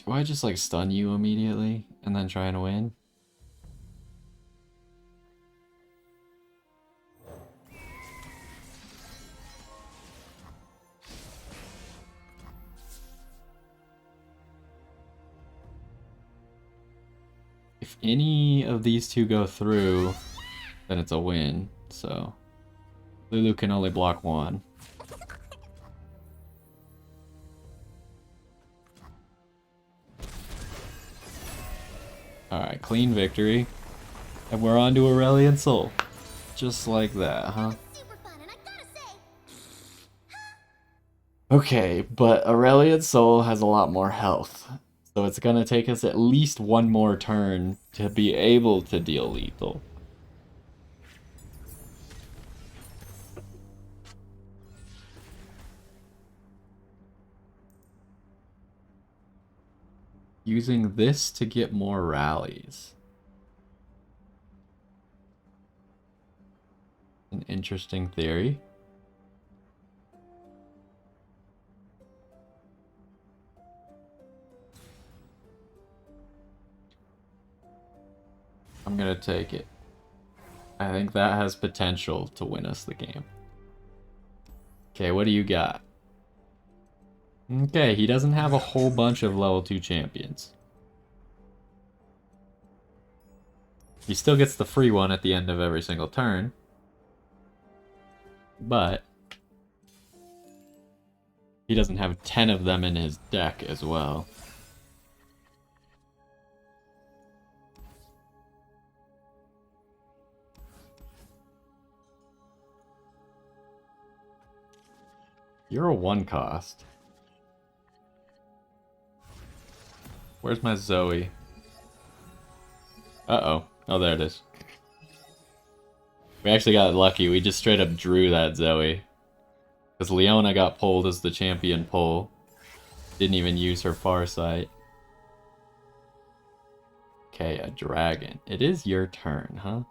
Do I just like stun you immediately and then try and win? any of these two go through, then it's a win. So Lulu can only block one. Alright, clean victory. And we're on to Aurelian Soul. Just like that, huh? Super fun, and I gotta say, Okay, but Aurelian Soul has a lot more health. So it's gonna take us at least one more turn to be able to deal lethal. Using this to get more rallies. An interesting theory. I'm gonna take it. I think that has potential to win us the game. Okay, what do you got? Okay, he doesn't have a whole bunch of level 2 champions. He still gets the free one at the end of every single turn. But he doesn't have 10 of them in his deck as well. You're a 1 cost. Where's my Zoe? Uh-oh. Oh, there it is. We actually got lucky. We just straight up drew that Zoe. Because Leona got pulled as the champion pull. Didn't even use her Farsight. Okay, a dragon. It is your turn, huh?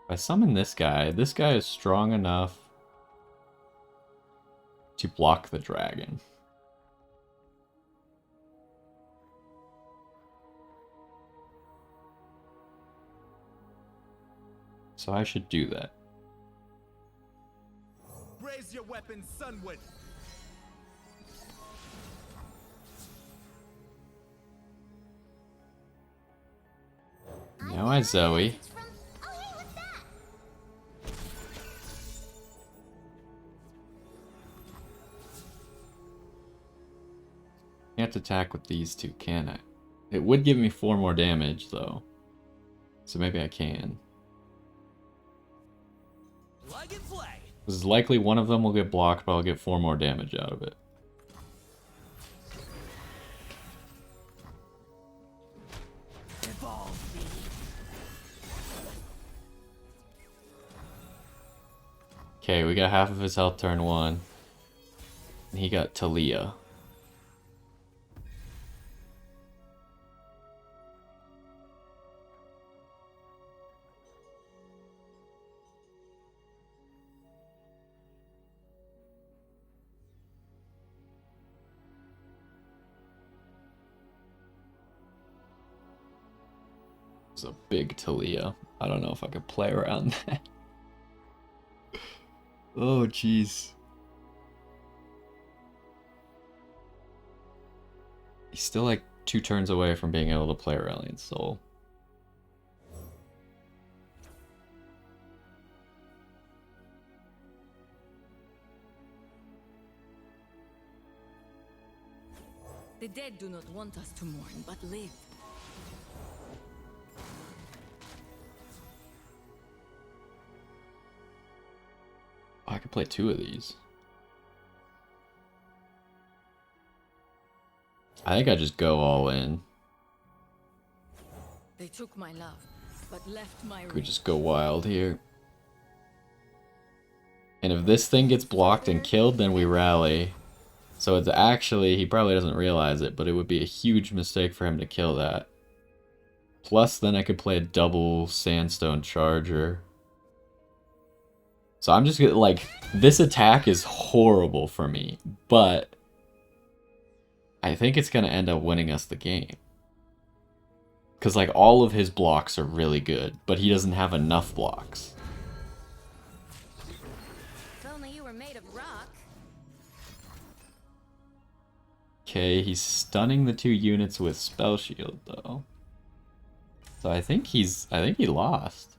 If I summon this guy is strong enough to block the dragon. So I should do that. Raise your weapon, Sunwood. Now I Zoe. it's from. Oh, hey, what's that? Can't attack with these two, can I? It would give me 4 more damage, though. So maybe I can. Plug and play. This is likely one of them will get blocked, but I'll get 4 more damage out of it. Evolve me. Okay, we got half of his health turn 1. And he got Talia. It's a big Talia. I don't know if I could play around that. Oh, jeez. He's still like 2 turns away from being able to play Aurelian Soul. The dead do not want us to mourn, but live. Oh, I could play 2 of these. I think I just go all in. They took my love, but left my Could ring. just go wild here. And if this thing gets blocked and killed, then we rally. So it's actually, he probably doesn't realize it, but it would be a huge mistake for him to kill that. Plus, then I could play a double Sandstone Charger. So I'm just gonna, like, this attack is horrible for me, but I think it's gonna end up winning us the game. Because, like, all of his blocks are really good, but he doesn't have enough blocks. If only you were made of rock. Okay, he's stunning the 2 units with Spell Shield, though. So I think he lost.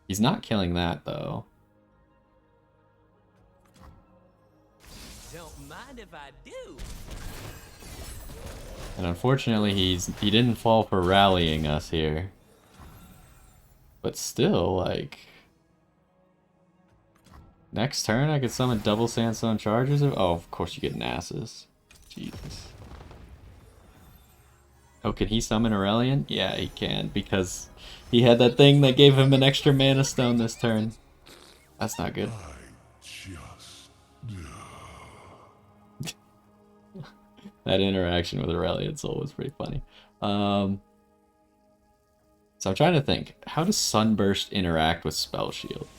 He's not killing that, though. Don't mind if I do. And unfortunately, he didn't fall for rallying us here. But still, like... Next turn, I could summon double Sandstone Chargers. Oh, of course you get Nasus. Jesus. Oh, can he summon Aurelion? Yeah, he can, because he had that thing that gave him an extra Mana Stone this turn. That's not good. That interaction with Aurelion Soul was pretty funny. So I'm trying to think. How does Sunburst interact with Spell Shield?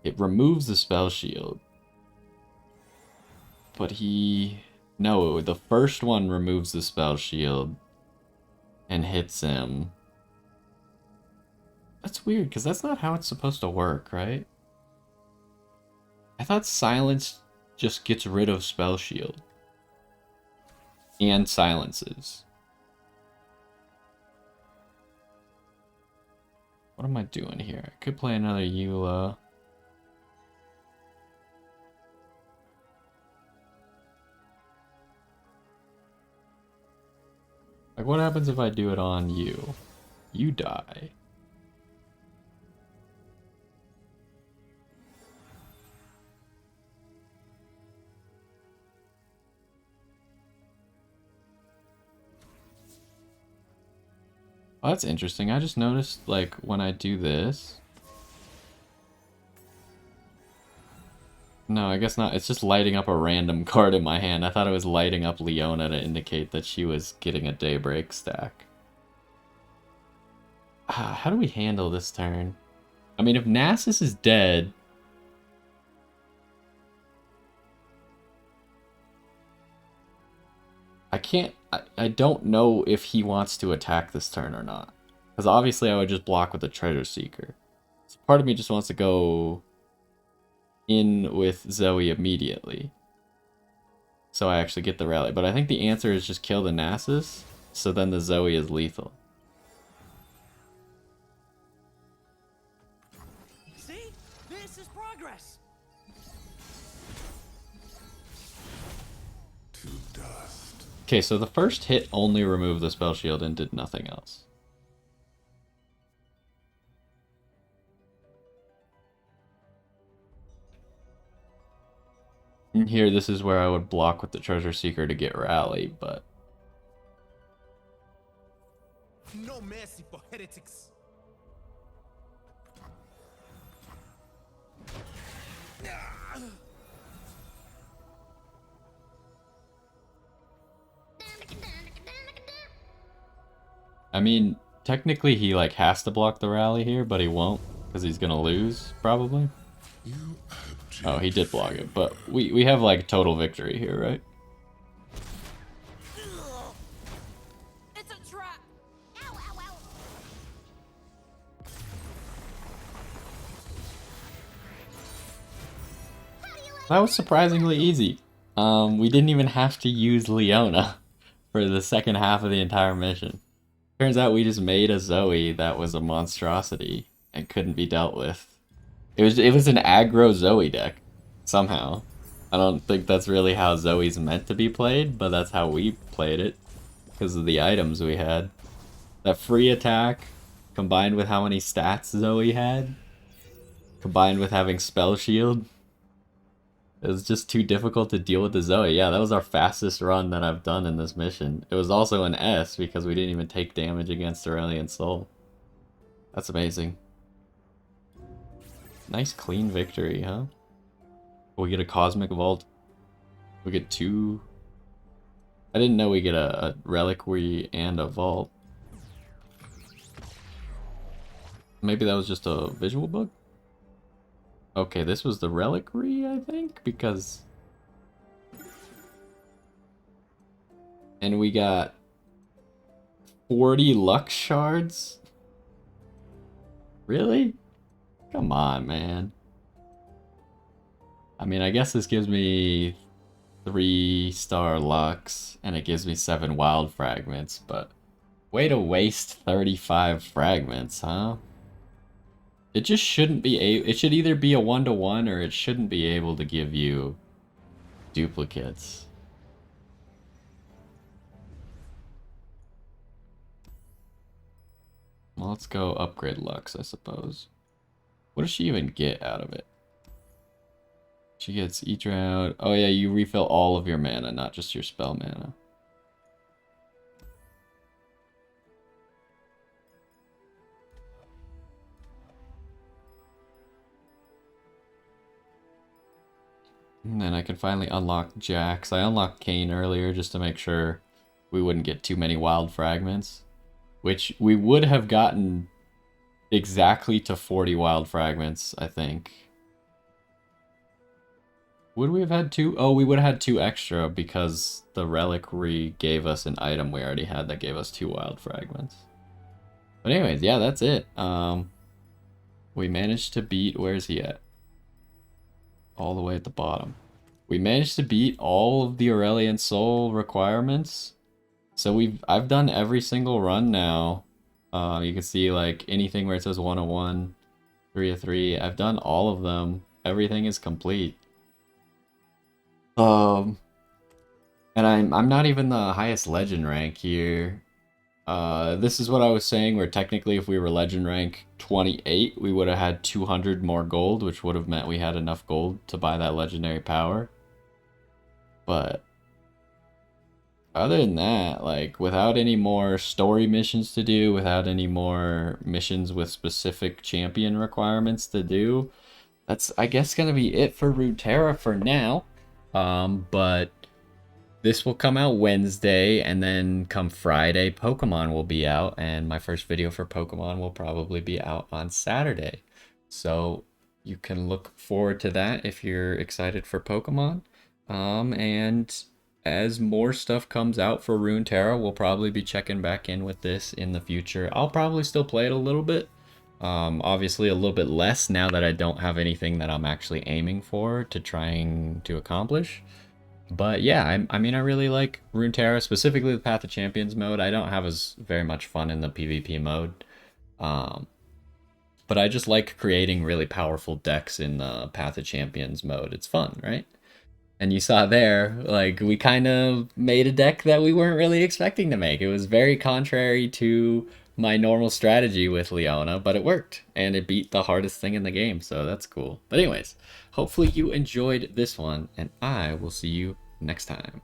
It removes the Spell Shield. But no, the first one removes the Spell Shield and hits him. That's weird, because that's not how it's supposed to work, right? I thought Silence just gets rid of Spell Shield. And silences. What am I doing here? I could play another Eula. Like, what happens if I do it on you? You die. Oh, that's interesting. I just noticed, like, when I do this... No, I guess not. It's just lighting up a random card in my hand. I thought it was lighting up Leona to indicate that she was getting a Daybreak stack. How do we handle this turn? I mean, if Nasus is dead... I don't know if he wants to attack this turn or not. Because obviously I would just block with the Treasure Seeker. So part of me just wants to go in with Zoe immediately. So I actually get the rally. But I think the answer is just kill the Nasus, so then the Zoe is lethal. See? This is progress. To dust. Okay, so the first hit only removed the Spell Shield and did nothing else. And here, this is where I would block with the Treasure Seeker to get Rally, but... No mercy for heretics. I mean, technically he, like, has to block the Rally here, but he won't, because he's gonna lose, probably. Oh, he did block it, but we have, like, total victory here, right? It's a trap. Ow, ow, ow. That was surprisingly easy. We didn't even have to use Leona for the second half of the entire mission. Turns out we just made a Zoe that was a monstrosity and couldn't be dealt with. It was an aggro Zoe deck, somehow. I don't think that's really how Zoe's meant to be played, but that's how we played it, because of the items we had. That free attack, combined with how many stats Zoe had, combined with having Spell Shield. It was just too difficult to deal with the Zoe. Yeah, that was our fastest run that I've done in this mission. It was also an S because we didn't even take damage against Aurelion Soul. That's amazing. Nice clean victory, huh? We get a Cosmic Vault. We get 2... I didn't know we get a Reliquary and a Vault. Maybe that was just a visual bug? Okay, this was the Reliquary, I think, because... And we got 40 Lux Shards? Really? Come on, man. I mean, I guess this gives me 3-star Lux, and it gives me 7 wild fragments, but way to waste 35 fragments, huh? It just shouldn't be it should either be a 1-to-1 or it shouldn't be able to give you duplicates. Well, let's go upgrade Lux, I suppose. What does she even get out of it? She gets each round. Oh yeah, you refill all of your mana, not just your spell mana. And then I can finally unlock Jax. I unlocked Kayn earlier just to make sure we wouldn't get too many wild fragments. Which we would have gotten exactly to 40 wild fragments, I think. Would we have had 2? Oh, we would have had 2 extra because the reliquary gave us an item we already had that gave us 2 wild fragments. But anyways, yeah, that's it. We managed to beat, where's he at? All the way at the bottom. We managed to beat all of the Aurelian Soul requirements. So I've done every single run now. You can see like anything where it says 101, 303. I've done all of them. Everything is complete. And I'm not even the highest legend rank here. This is what I was saying, where technically if we were legend rank 28, we would have had 200 more gold, which would have meant we had enough gold to buy that legendary power. But other than that, like, without any more story missions to do, without any more missions with specific champion requirements to do, that's, I guess, gonna be it for Runeterra for now. But this will come out Wednesday, and then come Friday, Pokemon will be out, and my first video for Pokemon will probably be out on Saturday. So you can look forward to that if you're excited for Pokemon. And as more stuff comes out for Runeterra, we'll probably be checking back in with this in the future. I'll probably still play it a little bit. Obviously a little bit less now that I don't have anything that I'm actually aiming for to trying to accomplish. But yeah, I mean, I really like Runeterra, specifically the Path of Champions mode. I don't have as very much fun in the PvP mode. But I just like creating really powerful decks in the Path of Champions mode. It's fun, right? And you saw there, like, we kind of made a deck that we weren't really expecting to make. It was very contrary to my normal strategy with Leona, but it worked. And it beat the hardest thing in the game, so that's cool. But anyways, hopefully you enjoyed this one, and I will see you next time.